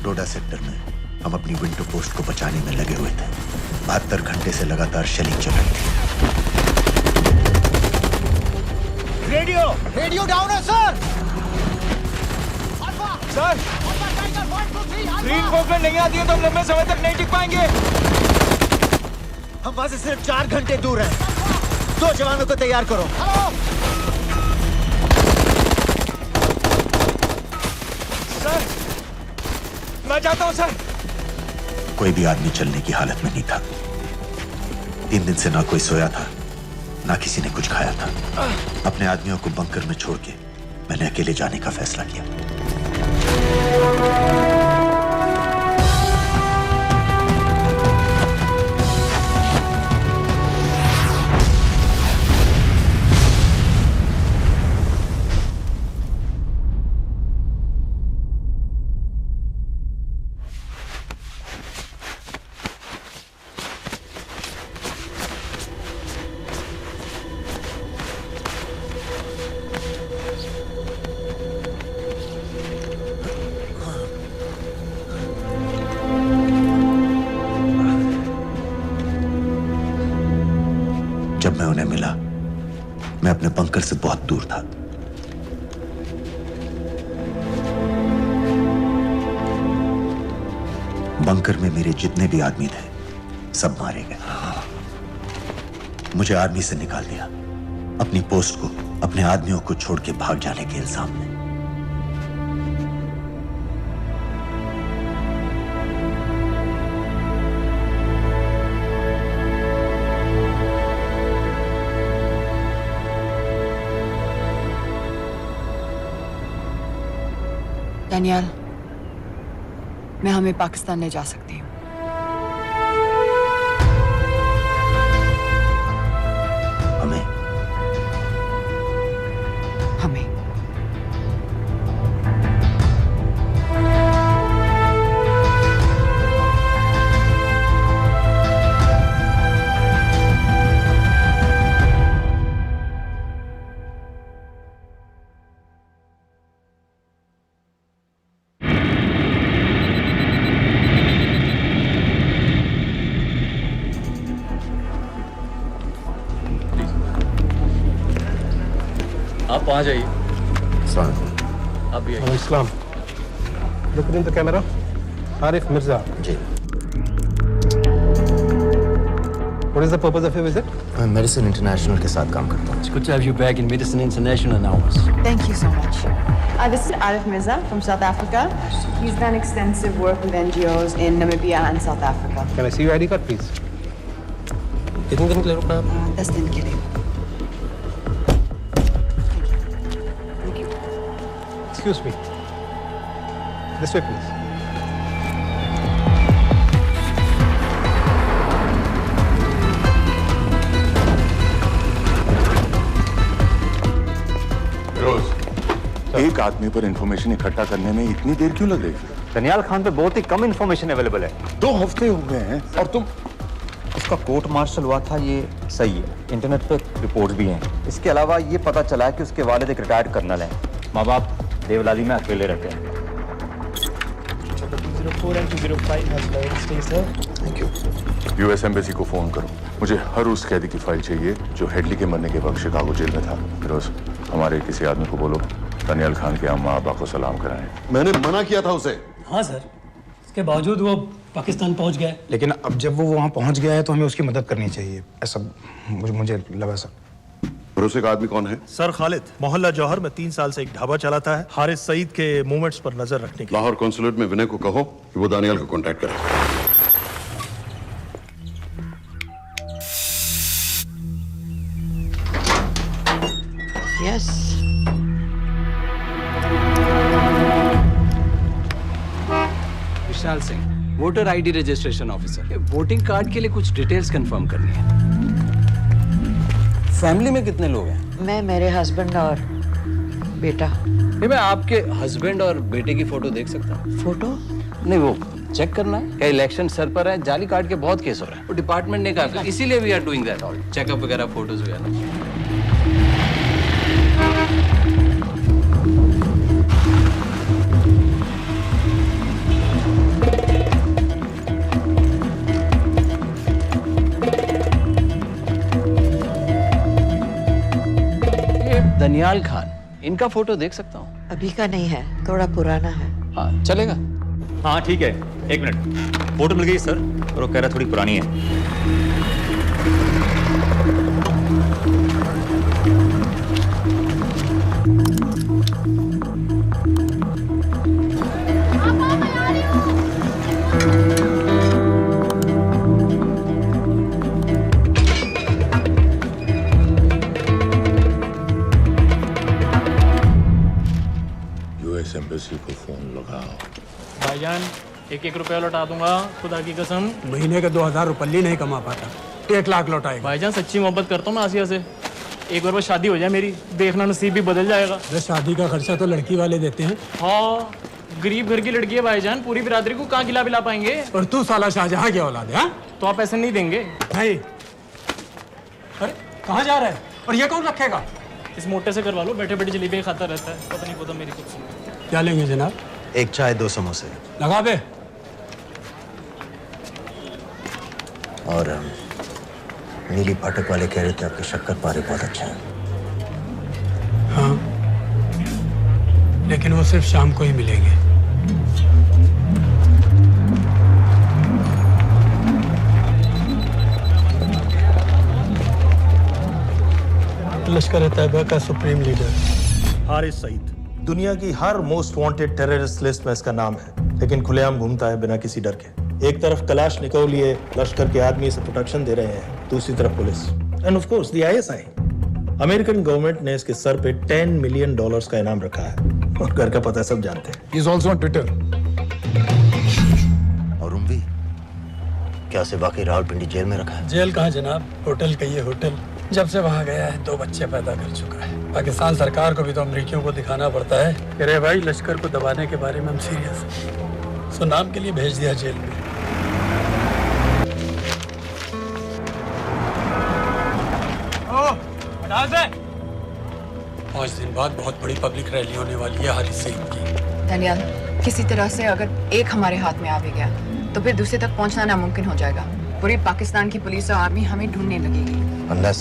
डोडा सेक्टर में हम अपनी विंडो पोस्ट को बचाने में लगे हुए थे। 72 घंटे से लगातार शेलिंग चल रही थी। रेडियो डाउन है सर। सर, ग्रीन फोकलेट नहीं आती है तो हम लंबे समय तक नहीं टिक पाएंगे। हम वहां से सिर्फ 4 घंटे दूर हैं। 2 जवानों को तैयार करो। सर, मैं जाता हूं सर। कोई भी आदमी चलने की हालत में नहीं था। 3 दिन से ना कोई सोया था, ना किसी ने कुछ खाया था। अपने आदमियों को बंकर में छोड़ के मैंने अकेले जाने का फैसला किया। जब मैं उन्हें मिला, मैं अपने बंकर से बहुत दूर था। बंकर में मेरे जितने भी आदमी थे, सब मारे गए। मुझे आर्मी से निकाल दिया, अपनी पोस्ट को, अपने आदमियों को छोड़ के भाग जाने के इल्जाम में। डैनियल, मैं हमें पाकिस्तान ले जा सकती हूँ। हमें? हमें। आप वहाँ जाइए। आप भी आइए। Islam look in the camera. Arif Mirza ji. What is the purpose of your visit? मैं मेडिसिन इंटरनेशनल के साथ काम करता हूँ। It's good to have you back in Medicine International now. Thank you so much. This is Arif Mirza from South Africa. He's done extensive work with NGOs in Namibia and South Africa. Can I see your ID card, please? कितने दिन के लिए रुकना है? 10 दिन के लिए। Excuse me. This way, please. एक आदमी पर इंफॉर्मेशन इकट्ठा करने में इतनी देर क्यों लग रही है? दनियाल खान पे बहुत ही कम इंफॉर्मेशन अवेलेबल है। 2 हफ्ते हो गए हैं और तुम। उसका कोर्ट मार्शल हुआ था, ये सही है। इंटरनेट पे रिपोर्ट्स भी हैं। इसके अलावा ये पता चला है कि उसके वालिद एक रिटायर्ड कर्नल हैं। माँ बाप देवलाली में अकेले रहते हैं। 204 and 205 has lowered stay, sir. Thank you. US embassy को फोन करो। मुझे हर उस कैदी की फाइल चाहिए जो हेडली के मरने के वक्त शिकागो जेल में था। फिरोज, हमारे किसी आदमी को बोलो दनियाल खान के अम्मा अब्बा को सलाम कराएं। मैंने मना किया था उसे। हाँ सर, इसके बावजूद वो पाकिस्तान पहुंच गया। लेकिन अब जब वो वहाँ पहुँच गया है तो हमें उसकी मदद करनी चाहिए, ऐसा मुझे लगा सर। भरोसे का आदमी कौन है? सर खालिद, मोहल्ला जौहर में 3 साल से एक ढाबा चलाता है। हारिस सईद के मूवमेंट्स पर नजर रखने के। लाहौर कॉन्सुलेट में विनय को कहो कि वो दानियाल को कांटेक्ट करे। Yes. Vishal Singh, voter ID registration officer. Voting card के लिए कुछ डिटेल्स कंफर्म करनी है। फैमिली में कितने लोग हैं? मैं, मेरे हस्बैंड और बेटा। ये मैं आपके हस्बैंड और बेटे की फोटो देख सकता हूँ? फोटो? नहीं, वो चेक करना है। क्या इलेक्शन सर पर है? जाली कार्ड के बहुत केस हो रहे हैं। वो डिपार्टमेंट ने कहा, इसीलिए we are doing that all checkup वगैरह, फोटोज वगैरह। दनियाल खान, इनका फोटो देख सकता हूँ? अभी का नहीं है, थोड़ा पुराना है। हाँ, चलेगा? हाँ ठीक है, 1 मिनट। फोटो मिल गई सर, और वो कह रहा थोड़ी पुरानी है। एम्बेसी को फोन लगाओ। भाईजान, 1-1 रुपया लौटा दूंगा, खुदा की कसम। महीने का 2000 रुपये नहीं कमा पाता, 1 लाख लौटाएगा। भाईजान सच्ची मोहब्बत करता हूँ मैं आसिया से। एक बार बस शादी हो जाए मेरी, देखना नसीब भी बदल जाएगा। अरे शादी का खर्चा तो लड़की वाले देते हैं। हाँ, गरीब घर की लड़की है भाईजान, पूरी बिरादरी को कहाँ खिला पिला पाएंगे। और तू साला शाहजहां की औलाद है। तो आप ऐसे नहीं देंगे भाई? अरे कहाँ जा रहा है? और ये कौन रखेगा? इस मोटे से करवा लो, बैठे बैठे जलेबी खाता रहता है, पता नहीं पता मेरी कुछ। क्या लेंगे जनाब? 1 चाय 2 समोसे। लगा बे। और नीली फाटक वाले कह रहे थे आपके शक्कर पारे बहुत अच्छे हैं। हाँ, लेकिन वो सिर्फ शाम को ही मिलेंगे। लश्कर तैयबा का सुप्रीम लीडर हारिस सईद, दुनिया की हर मोस्ट वांटेड टेररिस्ट लिस्ट में इसका नाम है, लेकिन खुलेआम घूमता है बिना किसी डर के। एक तरफ कलाशनिकोव लिए लश्कर के आदमी इसे प्रोटेक्शन दे रहे हैं, दूसरी तरफ police end of course the ISI। American government ने इसके सर पे $10 मिलियन का इनाम रखा है, और घर का पता सब जानते हैं। He is also on Twitter. और उम्वी, क्या उसे वाकई रावलपिंडी जेल में रखा है? जेल कहाँ जनाब, होटल कहिए होटल। जब से वहाँ गया है 2 बच्चे पैदा कर चुका है। पाकिस्तान सरकार को भी तो अमरीकियों को दिखाना पड़ता है कि अरे भाई, लश्कर को दबाने के बारे में हम सीरियस हैं। सो नाम के लिए भेज दिया जेल में। पाँच दिन बाद बहुत बड़ी पब्लिक रैली होने वाली है हारिस सईद की। दनियाल, किसी तरह से अगर एक हमारे हाथ में आ भी गया तो फिर दूसरे तक पहुंचना नामुमकिन हो जाएगा। पूरी पाकिस्तान की पुलिस और आर्मी हमें ढूंढने लगेगी। Unless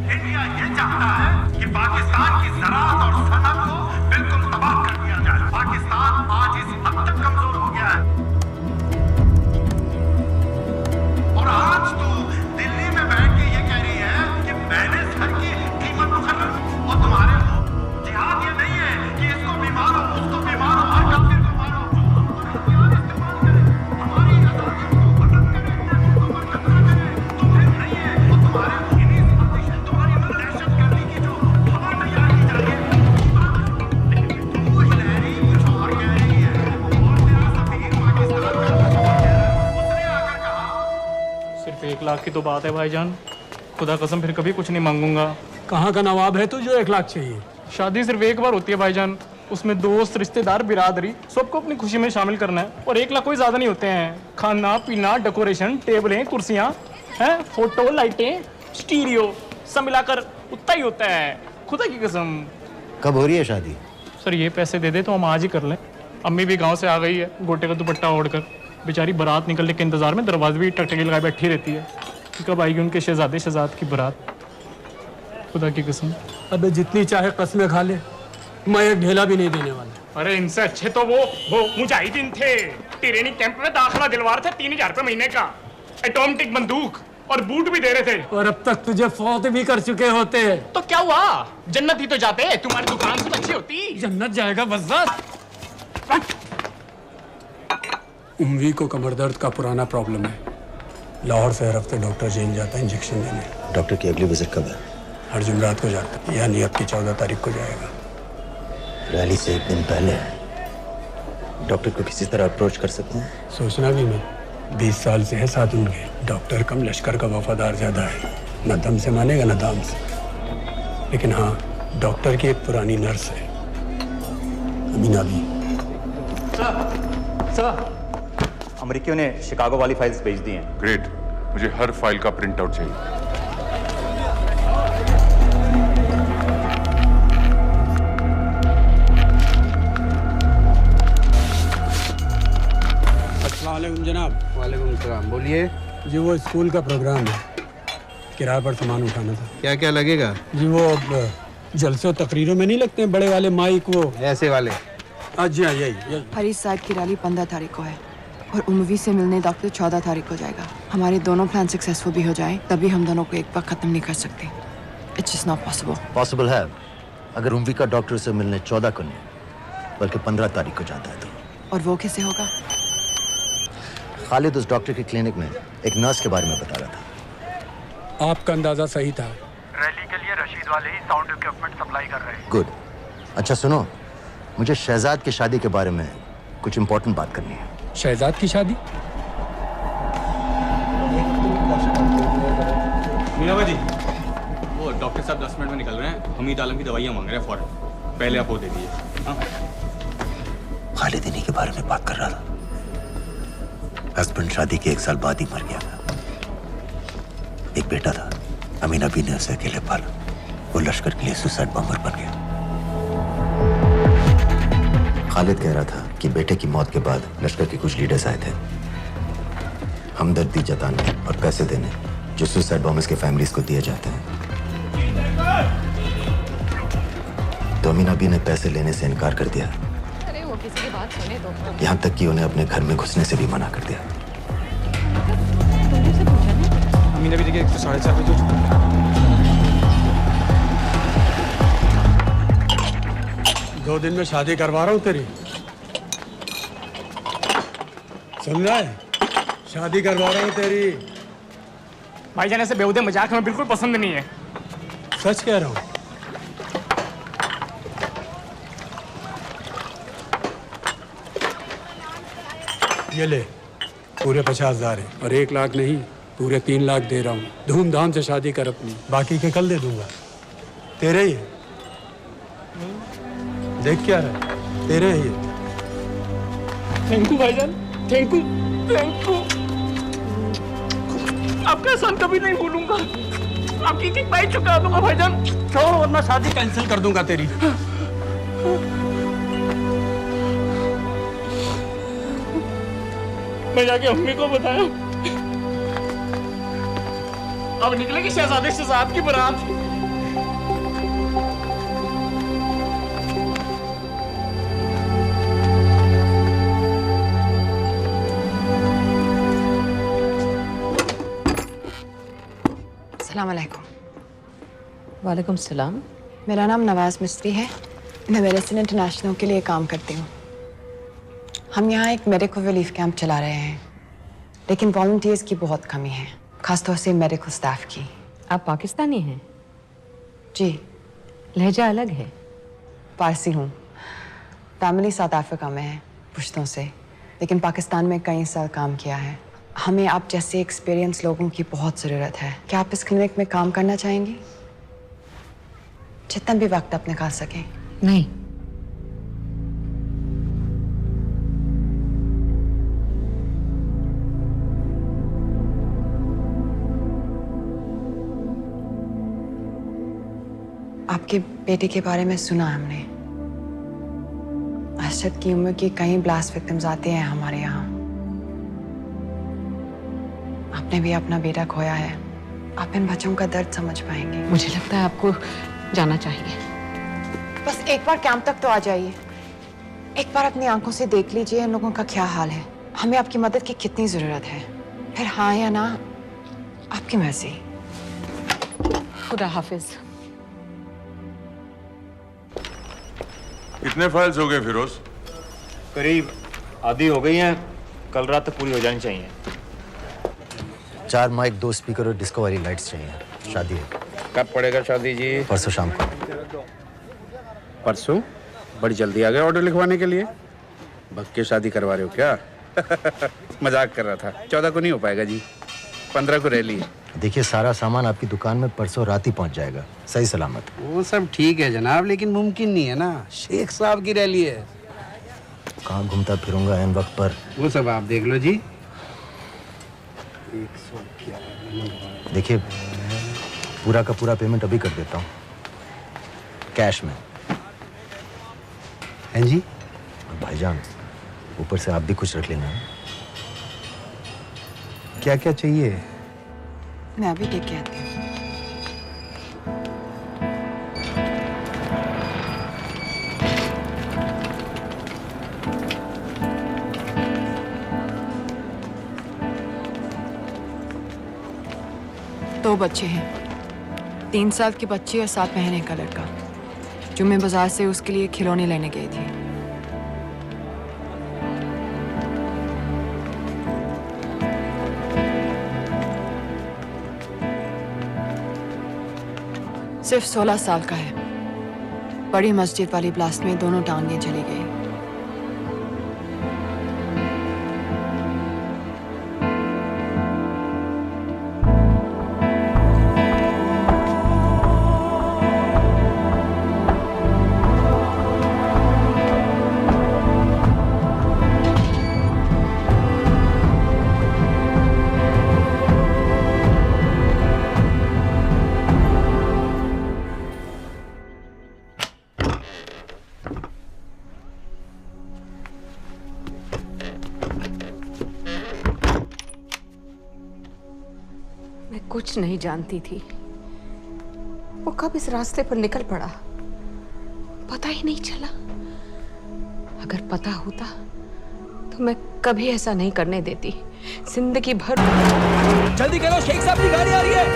इंडिया ये चाहता है कि पाकिस्तान की ज़राअत और सनअत को बिल्कुल तबाह कर दिया जाए। पाकिस्तान आज इस हद तक कमजोर हो गया है और आज तो दिल्ली में बैठ के ये कह रही है कि मैंने सर की कीमत मुकर्रर और तुम्हारे जिहाद ये नहीं है कि इसको भी मारो उसको भी मारो हर काफिर को मारो और हथियार इस्तेमाल करें हमारी आजादियों को खत्म करें को पर कब्जा करें तो फिर नहीं है वो तुम्हारे इन्हीं साजिशें तुम्हारी दहशतगर्दी की जो हवा तैयार की जा रही है लेकिन तू हिलैरी कुछ और कह रही है और तेरा सफीर पाकिस्तान का कुछ और कह रहा है उसने आकर कहा सिर्फ 1 लाख की तो बात है भाईजान, खुदा कसम फिर कभी कुछ नहीं मांगूंगा। कहाँ का नवाब है तू जो 1 लाख चाहिए? शादी सिर्फ एक बार होती है भाईजान, उसमें दोस्त रिश्तेदार बिरादरी सबको अपनी खुशी में शामिल करना है और 1 लाख कोई ज्यादा नहीं होते हैं। खाना पीना डेकोरेशन टेबलें कुर्सियां हैं फोटो लाइटें स्टीरियो सब मिलाकर उतना ही होता है, खुदा की कसम। कब हो रही है शादी? सर ये पैसे दे दे तो हम आज ही कर लें। अम्मी भी गांव से आ गई है गोटे का दुपट्टा ओढ़कर, बेचारी बारात निकलने के इंतजार में दरवाजे भी टकटकी लगाए बैठी रहती है कि कब आएगी उनके शहजादे शहजाद की बारात, खुदा की कसम। अबे जितनी चाहे कस्में खा ले, मैं एक ढेला भी नहीं देने वाला। अरे इनसे अच्छे तो वो मुजाहिदीन थे, ट्रेनिंग कैंप में दाखिला दिलवा रहे थे 3000 रुपए महीने का, ऑटोमेटिक बंदूक और बूट भी दे रहे थे। और अब तक तुझे फौत भी कर चुके होते। तो क्या हुआ, जन्नत ही तो जाते, तुम्हारी दुकान से अच्छी होती। जन्नत जाएगा बज़्ज़त। उम्वी को कमर दर्द का पुराना प्रॉब्लम है, लाहौर से हर हफ्ते डॉक्टर जेल जाता है इंजेक्शन देने। डॉक्टर की अगली विजिट कब है? हर जुमरात को जाता है, यानी अब की 14 तारीख को जाएगा। रैली से 1 दिन पहले डॉक्टर को किसी तरह अप्रोच कर सकते हैं? सोचना भी नहीं, 20 साल से है साथ उनके। डॉक्टर कम लश्कर का वफादार ज्यादा है, न दम से मानेगा न दाम से। लेकिन हाँ, डॉक्टर की एक पुरानी नर्स है अमीना भी। सर अमेरिकियों ने शिकागो वाली फाइल्स भेज दी हैं। ग्रेट, मुझे हर फाइल का प्रिंट आउट चाहिए। अस्सलामुअलैकुम जनाब। वालेकुम सलाम, बोलिए। जी वो स्कूल का प्रोग्राम है, किराए पर सामान उठाना था। क्या क्या लगेगा? जी वो जलसों तकरीरों में नहीं लगते हैं बड़े वाले माइक, वो ऐसे वाले? जी हाँ यही। हरीश साहब की रैली 15 तारीख को है और उमवी से मिलने डॉक्टर 14 तारीख को जाएगा। हमारे दोनों प्लान सक्सेसफुल भी हो जाए तभी हम दोनों को एक बार खत्म नहीं कर सकते। It's just not possible. Possible है अगर उम्वी का डॉक्टर से मिलने 14 को नहीं बल्कि 15 तारीख को जाता है तो। और वो कैसे होगा? खालिद उस डॉक्टर की क्लिनिक में एक नर्स के बारे में बता रहा था। आपका अंदाजा सही था। रैली के लिए रशीद वाले ही साउंड इक्विपमेंट सप्लाई कर रहे हैं। गुड। अच्छा सुनो, मुझे शहजाद की शादी के बारे में कुछ इंपॉर्टेंट बात करनी है। शहजाद की शादी? मीना जी, वो डॉक्टर साहब 10 मिनट में निकल रहे हैं, हमीद आलम की दवाइयाँ मांग रहे हैं फौरन, पहले आप वो दे दीजिए। हाँ? खालिद इन्हीं के बारे में बात कर रहा था। हस्बैंड शादी के 1 साल बाद ही मर गया था। एक बेटा था, अमीना भी ने उसे अकेले पाला। वो लश्कर के लिए सुसाइड बॉम्बर बन गया। खालिद कह रहा था कि बेटे की मौत के बाद लश्कर के कुछ लीडर्स आए थे हमदर्दी जताने और पैसे देने, जो सुसाइड बॉम्बर्स के फैमिलीज को दिए जाते हैं। तो अमीना भी ने पैसे लेने से इनकार कर दिया। अरे वो किसी की बात सुने तो। यहाँ तक कि उन्हें अपने घर में घुसने से भी मना कर दिया। अमीना भी देखिए 4:30 बजे हो चुका है। 2 दिन में शादी करवा रहा हूँ तेरी, सुन रहा है? शादी करवा रहा हूँ तेरी। भाईजान ऐसे बेहुदे मजाक हमें बिल्कुल पसंद नहीं है। सच कह रहा हूँ। ये ले, पूरे 50,000 है और 1 लाख नहीं, पूरे 3 लाख दे रहा हूँ। धूमधाम से शादी कर अपनी, बाकी के कल दे दूंगा। तेरे ही है, देख क्या है, तेरे ही है। थैंक यू भाईजान, थैंक यू, थैंक यू। आपका एहसान कभी नहीं भूलूंगा, आपकी एक बाई चुका दूंगा भाईजान। छोड़ वरना शादी कैंसिल कर दूंगा तेरी। मैं जाके अम्मी को बताया, अब निकलेगी शहजादे शहजाद की बारात। अस्सलाम वालेकुम। वालेकुम सलाम। मेरा नाम नवाज मिस्त्री है। मैं मेडिसिन इंटरनेशनल के लिए काम करती हूँ। हम यहाँ एक मेडिकल रिलीफ कैंप चला रहे हैं, लेकिन वॉलंटियर्स की बहुत कमी है, खासतौर से मेडिकल स्टाफ की। आप पाकिस्तानी हैं? जी। लहजा अलग है। पारसी हूँ। फैमिली साउथ अफ्रीका में है, पुश्तों से, लेकिन पाकिस्तान में कई साल काम किया है। हमें आप जैसे एक्सपीरियंस लोगों की बहुत ज़रूरत है। क्या आप इस क्लिनिक में काम करना चाहेंगी? जितना भी वक्त आप निकाल सकें। नहीं। आपके बेटे के बारे में सुना हमने। अरशद की उम्र के कई ब्लास्ट विक्टिम्स आते हैं हमारे यहाँ। आपने भी अपना बेटा खोया है। आप इन बच्चों का दर्द समझ पाएंगे। मुझे लगता है आपको जाना चाहिए। बस एक बार कैंप तक तो आ जाइए। एक बार अपनी आंखों से देख लीजिए इन लोगों का क्या हाल है। हमें आपकी मदद की कितनी जरूरत है। फिर हाँ या ना, आपकी मर्जी। खुदा हाफिज। कितने फाइल्स हो गए फिरोज? करीब आधी हो गई हैं, कल रात तक पूरी हो जानी चाहिए। 4 माइक, 2 स्पीकर और डिस्को वाली लाइट्स चाहिए। शादी है। कब पड़ेगा शादी जी? परसों शाम को। परसों? बड़ी जल्दी आ गए ऑर्डर लिखवाने के लिए। भग के शादी करवा रहे हो क्या? मजाक कर रहा था। 14 को नहीं हो पाएगा जी, 15 को रैली है। देखिए, सारा सामान आपकी दुकान में परसों रात ही पहुंच जाएगा, सही सलामत। वो सब ठीक है जनाब, लेकिन मुमकिन नहीं है ना। शेख साहब की रैली है। कहाँ घूमता फिरूंगा एन वक्त पर? वो सब आप देख लो जी। देखिए, पूरा का पूरा पेमेंट अभी कर देता हूँ, कैश में। हैं जी? और भाईजान, ऊपर से आप भी कुछ रख लेना। क्या क्या चाहिए? मैं अभी देख के आती हूँ। दो बच्चे हैं, 3 साल के बच्चे और 7 महीने का लड़का, जो मैं बाजार से उसके लिए खिलौने लेने गई थी। सिर्फ 16 साल का है। बड़ी मस्जिद वाली ब्लास्ट में दोनों टांगें चली गई। कुछ नहीं जानती थी, वो कब इस रास्ते पर निकल पड़ा पता ही नहीं चला। अगर पता होता तो मैं कभी ऐसा नहीं करने देती। जिंदगी भर। जल्दी करो, शेख साहब की गाड़ी आ रही है।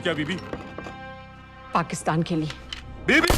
क्या बीबी? पाकिस्तान के लिए। बीबी!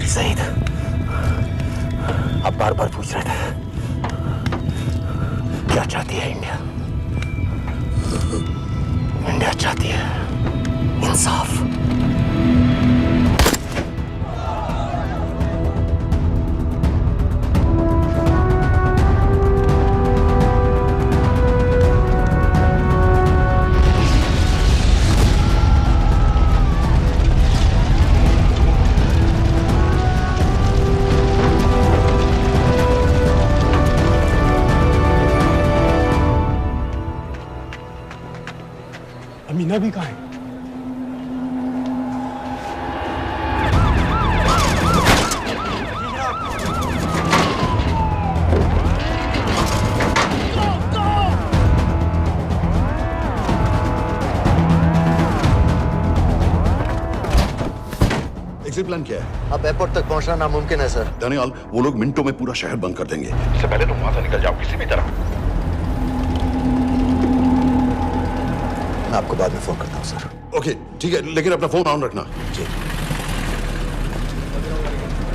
सईद, आप बार बार पूछ रहे थे क्या चाहती है इंडिया? इंडिया चाहती है इंसाफ। अमीना भी कहाँ है? एग्जिट प्लान क्या है? अब एयरपोर्ट तक पहुंचना नामुमकिन है सर। दानियाल, वो लोग मिनटों में पूरा शहर बंद कर देंगे। इससे पहले तुम वहां से निकल जाओ किसी भी तरह। मैं आपको बाद में फोन करता हूँ सर। ओके ठीक है, लेकिन अपना फोन ऑन रखना। जी।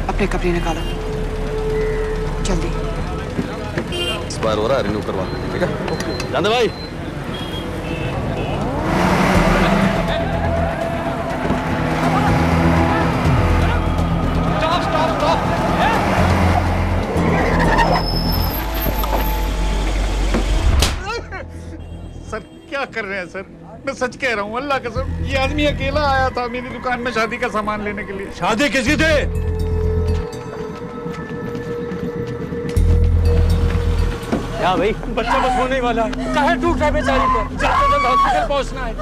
अपने कपड़े निकालो जल्दी। एक्सपायर हो रहा है, रिन्यू करवा। ठीक है जानदे भाई। सर क्या कर रहे हैं सर? मैं सच कह रहा हूँ, अल्लाह कसम, ये आदमी अकेला आया था मेरी दुकान में शादी का सामान लेने के लिए। शादी किसकी थी? क्या भाई? बच्चा बस होने ही वाला है। काहे टूट रहा है बेचारी को? जल्द से जल्द हॉस्पिटल पहुंचना है।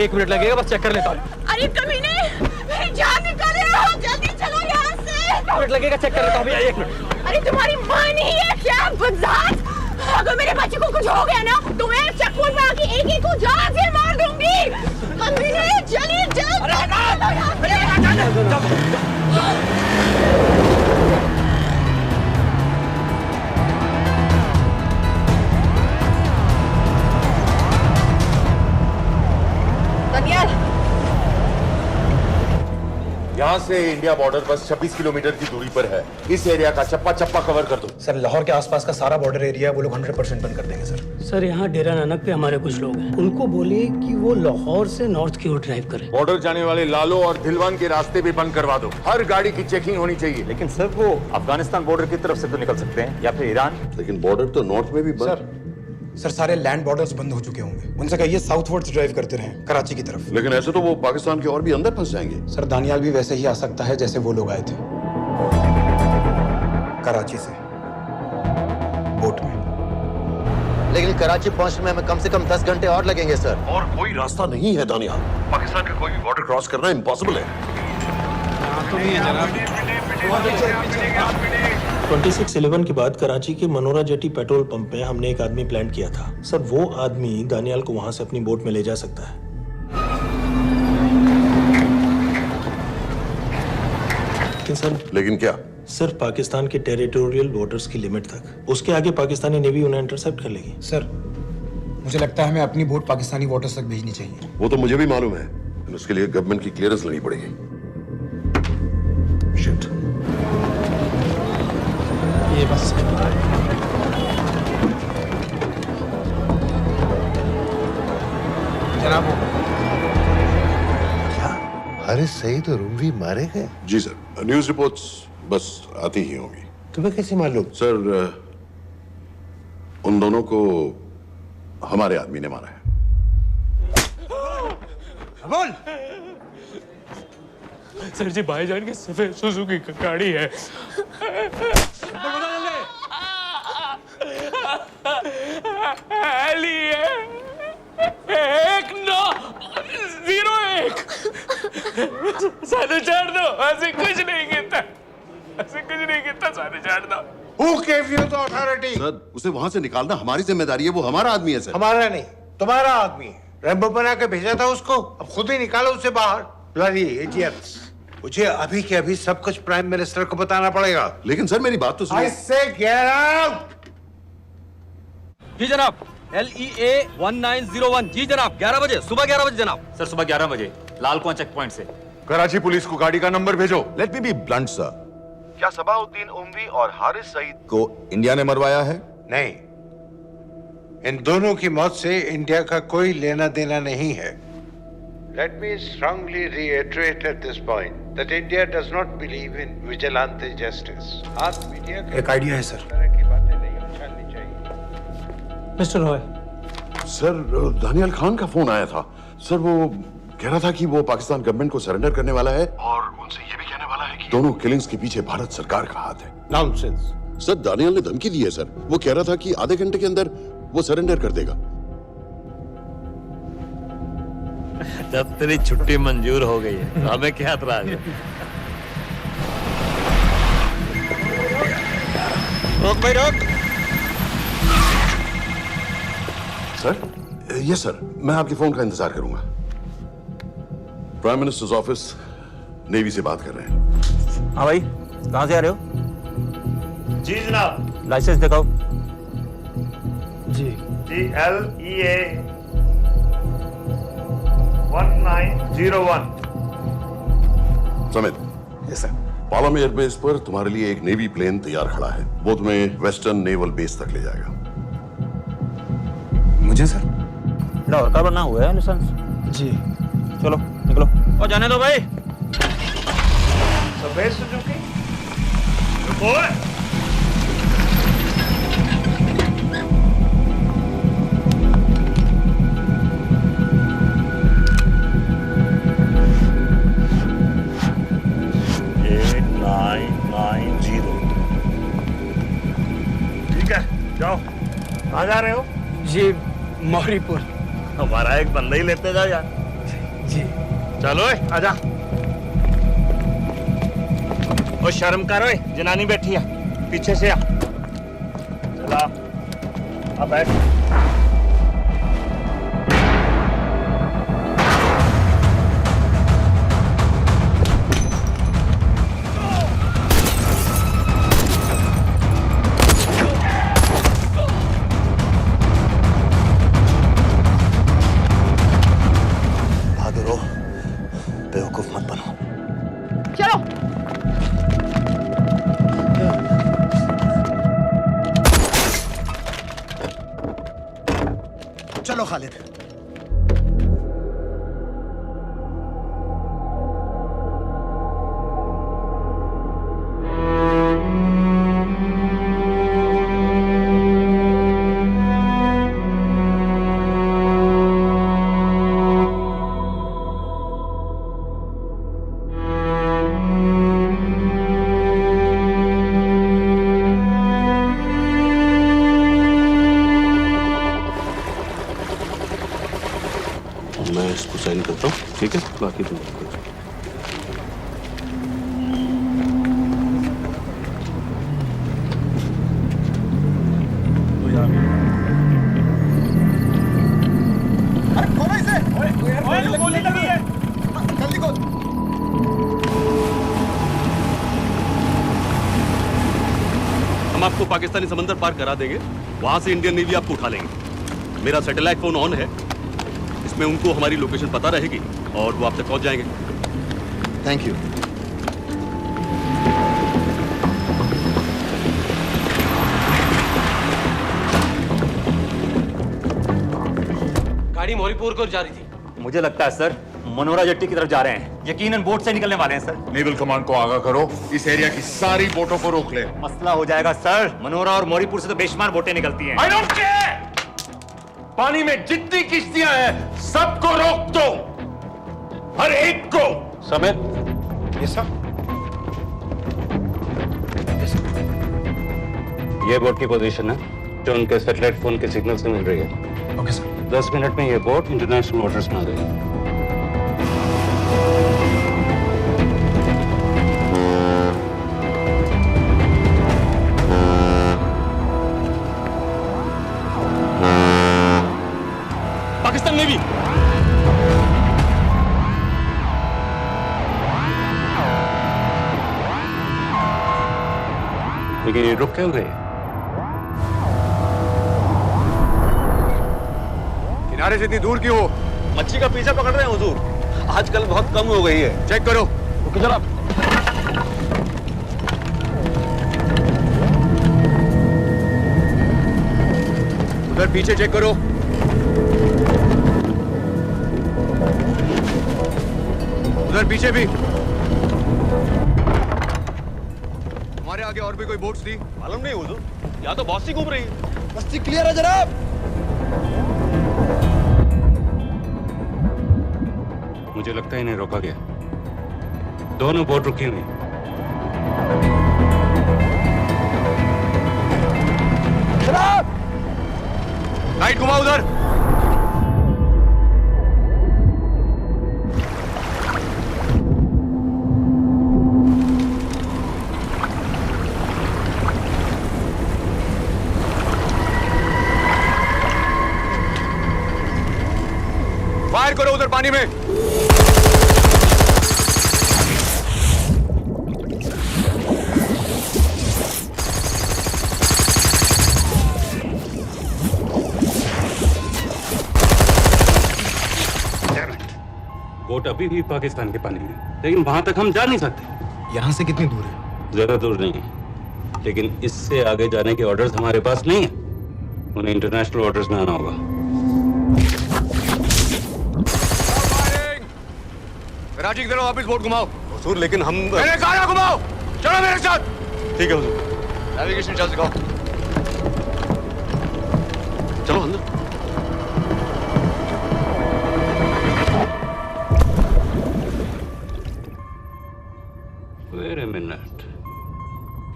1 मिनट लगेगा, बस चेक कर लेता हूँ। अरे कमीने, मेरी जान निकाल रहे हो, जल्दी चलो यहाँ से। 1 मिनट लगेगा, चेक कर लेता हूँ भैया, 1 मिनट। अरे तुम्हारी माँ नहीं है क्या बदजात? अगर मेरे बच्चे को कुछ हो गया ना तो मैं चक्कू में आके एक को जान से मार दूंगी। कमीने चलिए जल्द। यहाँ से इंडिया बॉर्डर बस 26 किलोमीटर की दूरी पर है। इस एरिया का चप्पा चप्पा कवर कर दो। सर लाहौर के आसपास का सारा बॉर्डर एरिया वो लोग 100% बंद कर देंगे सर। सर यहाँ डेरा नानक पे हमारे कुछ लोग हैं, उनको बोले कि वो लाहौर से नॉर्थ की ओर ड्राइव करें। बॉर्डर जाने वाले लालो और धिलवान के रास्ते भी बंद करवा दो। हर गाड़ी की चेकिंग होनी चाहिए। लेकिन सर वो अफगानिस्तान बॉर्डर की तरफ से तो निकल सकते हैं, या फिर ईरान। लेकिन बॉर्डर तो नॉर्थ में भी बंद। सर सारे लैंड बॉर्डर्स बंद हो चुके होंगे, उनसे कहिए साउथवर्ड्स ड्राइव करते रहें कराची की तरफ। लेकिन ऐसे तो वो पाकिस्तान के और भी अंदर फंस जाएंगे। सर दानियाल भी वैसे ही आ सकता है जैसे वो लोग आए थे, कराची से बोट में। लेकिन कराची पहुंचने में हमें कम से कम 10 घंटे और लगेंगे सर। और कोई रास्ता नहीं है दानियाल, पाकिस्तान का कोई भी बॉर्डर क्रॉस करना इम्पॉसिबल है। तो नहीं है जनाब। 26/11 के बाद कराची के मनोरा जेटी पेट्रोल पंप में हमने एक आदमी प्लान किया था। सर, वो आदमी दानियाल को वहां से अपनी बोट में ले जा सकता है। लेकिन क्या? सिर्फ पाकिस्तान के टेरिटोरियल बॉर्डर्स की लिमिट तक। उसके आगे पाकिस्तानी नेवी उन्हें इंटरसेप्ट कर लेगी। सर, मुझे लगता है हमें अपनी बोट पाकिस्तानी वाटर्स तक भेजनी चाहिए। वो तो मुझे भी मालूम है, लेकिन उसके लिए गवर्नमेंट की क्लियरेंस लेनी पड़ेगी। शिट। ये बस जनाब। हारिस सईद और उमवी मारे गए? जी सर, न्यूज़ रिपोर्ट्स बस आती ही होंगी। तुम्हें कैसे मालूम? सर, उन दोनों को हमारे आदमी ने मारा है। बोल। सर जी, भाईजान की सफेद सुजुकी की गाड़ी है। एक 901 सारे छोड़ दो। ऐसे कुछ नहीं कहता, ऐसे कुछ नहीं कहता। सारे छोड़ दो। Who gave you the authority? Sir, उसे वहां से निकालना हमारी जिम्मेदारी है। वो हमारा आदमी है सर। हमारा नहीं, तुम्हारा आदमी है। रैम्बो बना के भेजा था उसको, अब खुद ही निकालो उसे बाहर। Bloody idiots! मुझे अभी के अभी सब कुछ प्राइम मिनिस्टर को बताना पड़ेगा। लेकिन सर, मेरी बात तो सुनो। I say get out! जी जनाब, LEA 1901। जी जनाब, 11 बजे, सुबह 11 बजे जनाब। सर, सुबह 11 बजे लालकुआं चेक पॉइंट से। कराची पुलिस को गाड़ी का नंबर भेजो। Let me be blunt sir. क्या सबाउद्दीन उमवी और हारिस सईद को इंडिया ने मरवाया है? नहीं, इन दोनों की मौत से इंडिया का कोई लेना देना नहीं है। Let me strongly reiterate at this point that India does not believe in vigilante justice. आप मीडिया एक आइडिया है सर। की बातें नहीं उछालनी चाहिए। मिस्टर रॉय। सर, दानियाल खान का फोन आया था। सर, वो कह रहा था कि वो पाकिस्तान गवर्नमेंट को सरेंडर करने वाला है और उनसे ये भी कहने वाला है कि दोनों किलिंग्स के पीछे भारत सरकार का हाथ है। नॉनसेंस। सर, दानियाल ने धमकी दी है सर। वो कह रहा था कि आधे घंटे के अंदर वो सरेंडर कर देगा। जब तेरी छुट्टी मंजूर हो गई है, हमें क्या एतराज है? रोक भाई, रोक। सर, यस सर, मैं आपके फोन का इंतजार करूंगा। प्राइम मिनिस्टर्स ऑफिस नेवी से बात कर रहे हैं। हाँ भाई, कहाँ से आ रहे हो? जी जनाब। लाइसेंस दिखाओ। जी LEA 1901। Samit. Yes sir. Palam airbase पर तुम्हारे लिए एक नेवी प्लेन तैयार खड़ा है। वो तुम्हें वेस्टर्न नेवल बेस तक ले जाएगा। मुझे सर? लाहौर का बना हुआ है लाइसेंस। जी। चलो निकलो। और जाने दो भाई। सफेद सुजुकी। ठीक है, जाओ। कहाँ जा रहे हो? जी, मौरीपुर। हमारा एक बंदा ही लेते जाओ यार। जी। चलो आजा। ओ शर्म करो, जनानी बैठी है, पीछे से आ। चला, अब बैठ। बेवकूफ मत बनो। चलो। चलो खालिद। मैं इसको साइन करता हूँ, ठीक है? बाकी तुम पाकिस्तानी समंदर पार करा देंगे, वहां से इंडियन नेवी आपको उठा लेंगे। मेरा सैटेलाइट फोन ऑन है, इसमें उनको हमारी लोकेशन पता रहेगी और वो आप तक पहुंच जाएंगे। Thank you. गाड़ी मोरीपुर को जा रही थी। मुझे लगता है सर मनोरा जेट्टी की तरफ जा रहे हैं, यकीनन बोट से निकलने वाले हैं सर। नेवल कमांड को आगाह करो, इस एरिया की सारी बोटों को रोक ले। मसला हो जाएगा सर, मनोरा और मोरीपुर से तो बेशुमार बोटें निकलती हैं। I don't care! पानी में जितनी किश्तियां हैं सबको रोक दो, हर एक को। समेत ये सब ये बोट की पोजीशन है जो उनके सैटेलाइट फोन के सिग्नल से मिल रही है। Okay sir. 10 मिनट में ये बोट इंटरनेशनल वाटर्स में आ गई। पाकिस्तान नेवी। लेकिन ये रुक क्यों गए? किनारे से इतनी दूर क्यों हो? मच्छी का पीछा पकड़ रहे हैं हुजूर, आजकल बहुत कम हो गई है। चेक करो। ओके जनाब। उधर पीछे चेक करो। उधर पीछे भी। हमारे आगे और भी कोई बोट्स थी? मालूम नहीं हुजूर, यहाँ तो बहुत सी घूम रही है। बस्ती क्लियर है जनाब। मुझे लगता है इन्हें रोका गया। दोनों बोट रुकी हुई। जनाब! लाइट घुमाओ उधर। फायर करो उधर पानी में। बोट अभी भी पाकिस्तान के पानी में, लेकिन वहां तक हम जा नहीं सकते। यहाँ से कितनी दूर है? ज्यादा दूर नहीं है, लेकिन इससे आगे जाने के ऑर्डर्स हमारे पास नहीं है। उन्हें इंटरनेशनल वाटर्स में आना होगा। राजी की तरफ वापस बोट घुमाओ। हुजूर लेकिन हम मैंने कहा ना घुमाओ। चलो मेरे साथ। ठीक है हुजूर। नेविगेशन चार्ज दिखाओ। चलो अंदर। वेट अ मिनट,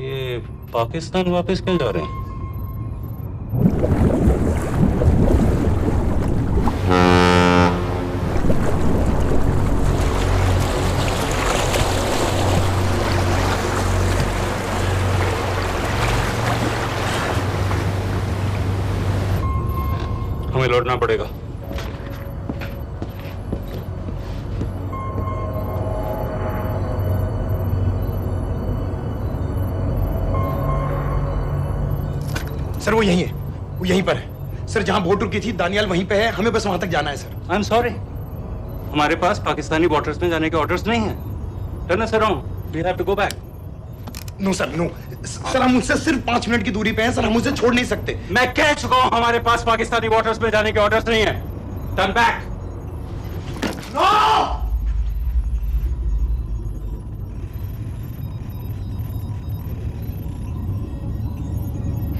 ये पाकिस्तान वापस क्यों जा रहे हैं? हमें लौटना पड़ेगा। सर वो यहीं है, वो यहीं पर है। सर जहां बोट रुकी थी दानियाल वहीं पे है, हमें बस वहां तक जाना है सर। आई एम सॉरी, हमारे पास पाकिस्तानी वाटर्स में जाने के ऑर्डर्स नहीं है। Turn us around, we have to go back. No sir no, sir हम उनसे सिर्फ 5 मिनट की दूरी पे हैं सर, हम उसे छोड़ नहीं सकते। मैं कह चुका हूं हमारे पास पाकिस्तानी वाटर्स में जाने के ऑर्डर्स नहीं है। Turn back. नो!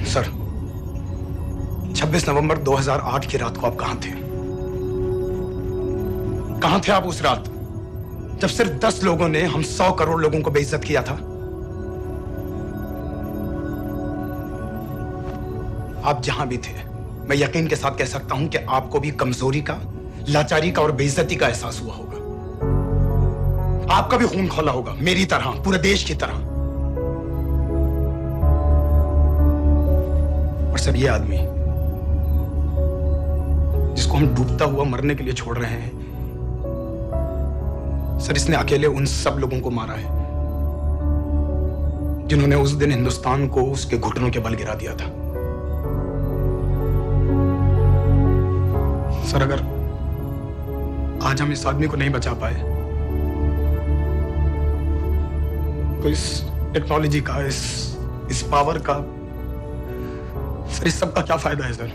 सर 26 नवंबर 2008 की रात को आप कहां थे? कहां थे आप उस रात जब सिर्फ 10 लोगों ने हम 100 करोड़ लोगों को बेइज्जत किया था? आप जहां भी थे, मैं यकीन के साथ कह सकता हूं कि आपको भी कमजोरी का, लाचारी का और बेइज्जती का एहसास हुआ होगा। आपका भी खून खौला होगा, मेरी तरह, पूरे देश की तरह। और सर ये आदमी जिसको हम डूबता हुआ मरने के लिए छोड़ रहे हैं, सर इसने अकेले उन सब लोगों को मारा है जिन्होंने उस दिन हिंदुस्तान को उसके घुटनों के बल गिरा दिया था। सर, अगर आज हम इस आदमी को नहीं बचा पाए तो इस टेक्नोलॉजी का, इस पावर का, सर इस सब का क्या फायदा है सर?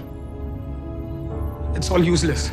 It's all useless.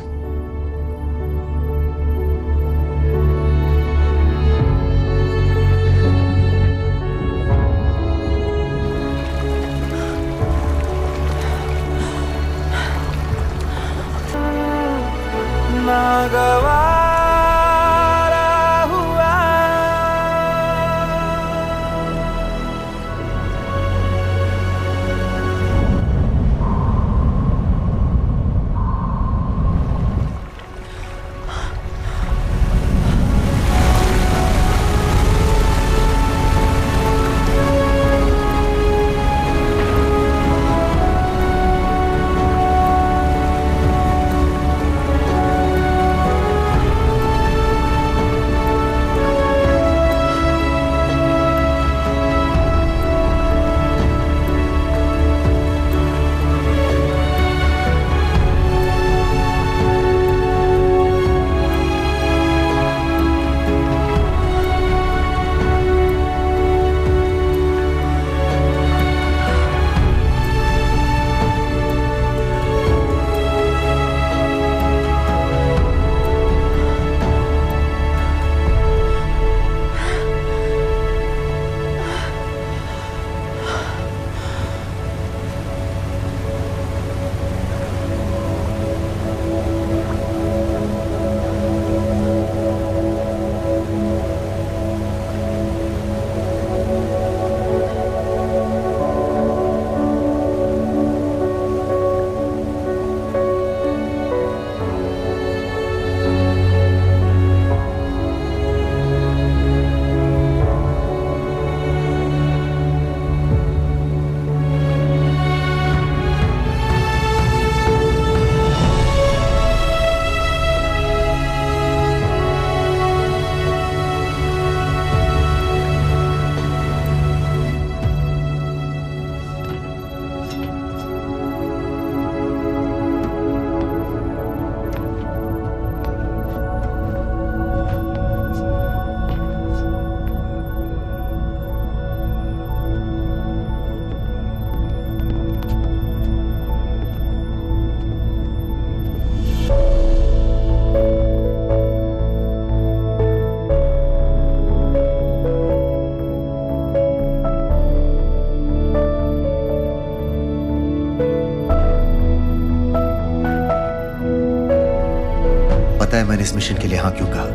मैंने इस मिशन के लिए हाँ क्यों कहा?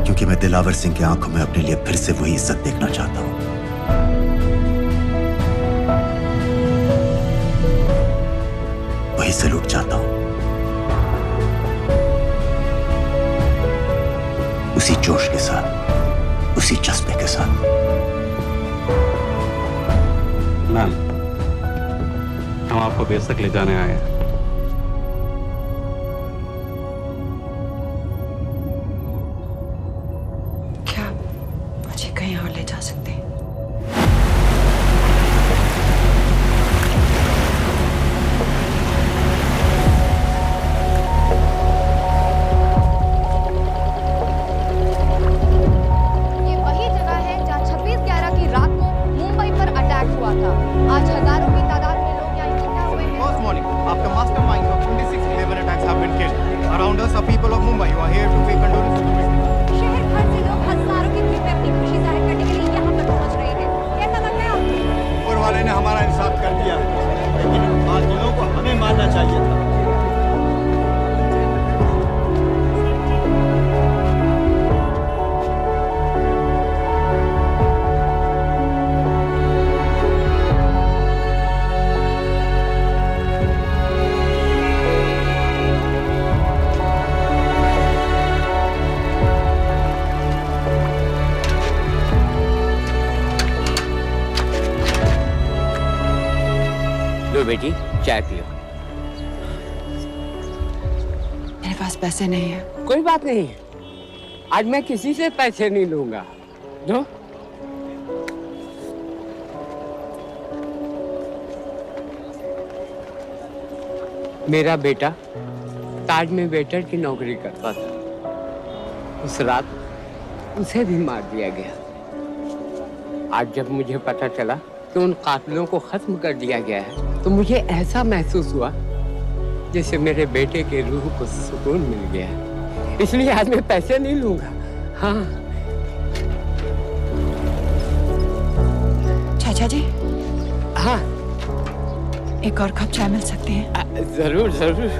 क्योंकि मैं दिलावर सिंह की आंखों में अपने लिए फिर से वही इज्जत देखना चाहता हूं, वही सलूट चाहता हूं, उसी जोश के साथ, उसी जज्बे के साथ। मैम, हम आपको बेस तक ले जाने आए हैं। क्या मुझे कहीं और ले जा सकते हैं? ये वही जगह है जहां 26/11 की रात को मुंबई पर अटैक हुआ था। आज हजारों की तादाद में लोग यहाँ इकट्ठा हुए हैं। First morning, after masterminds of 26/11 attacks have been killed, around us are people of Mumbai who are here to pay condolence to the victims. शहर भर से लोग हजारों की भीड़ में अपनी खुशी जाहिर करने के लिए यहाँ पर पहुँच रहे हैं। कैसा लग रहा है आपको? ऊपर वाले ने हमारा इंसाफ कर दिया, लेकिन मालूमों को हमें मारना चाहिए था। लो बेटी, चाय पियो। मेरे पास पैसे नहीं है। कोई बात नहीं, आज मैं किसी से पैसे नहीं लूंगा। जो मेरा बेटा ताज में वेटर की नौकरी करता था। उस रात उसे भी मार दिया गया। आज जब मुझे पता चला कि उन कातिलों को खत्म कर दिया गया है तो मुझे ऐसा महसूस हुआ जैसे मेरे बेटे के रूह को सुकून मिल गया है। इसलिए आज मैं पैसे नहीं लूंगा। हाँ चाचा जी। हाँ एक और कप चाय मिल सकती है? जरूर जरूर।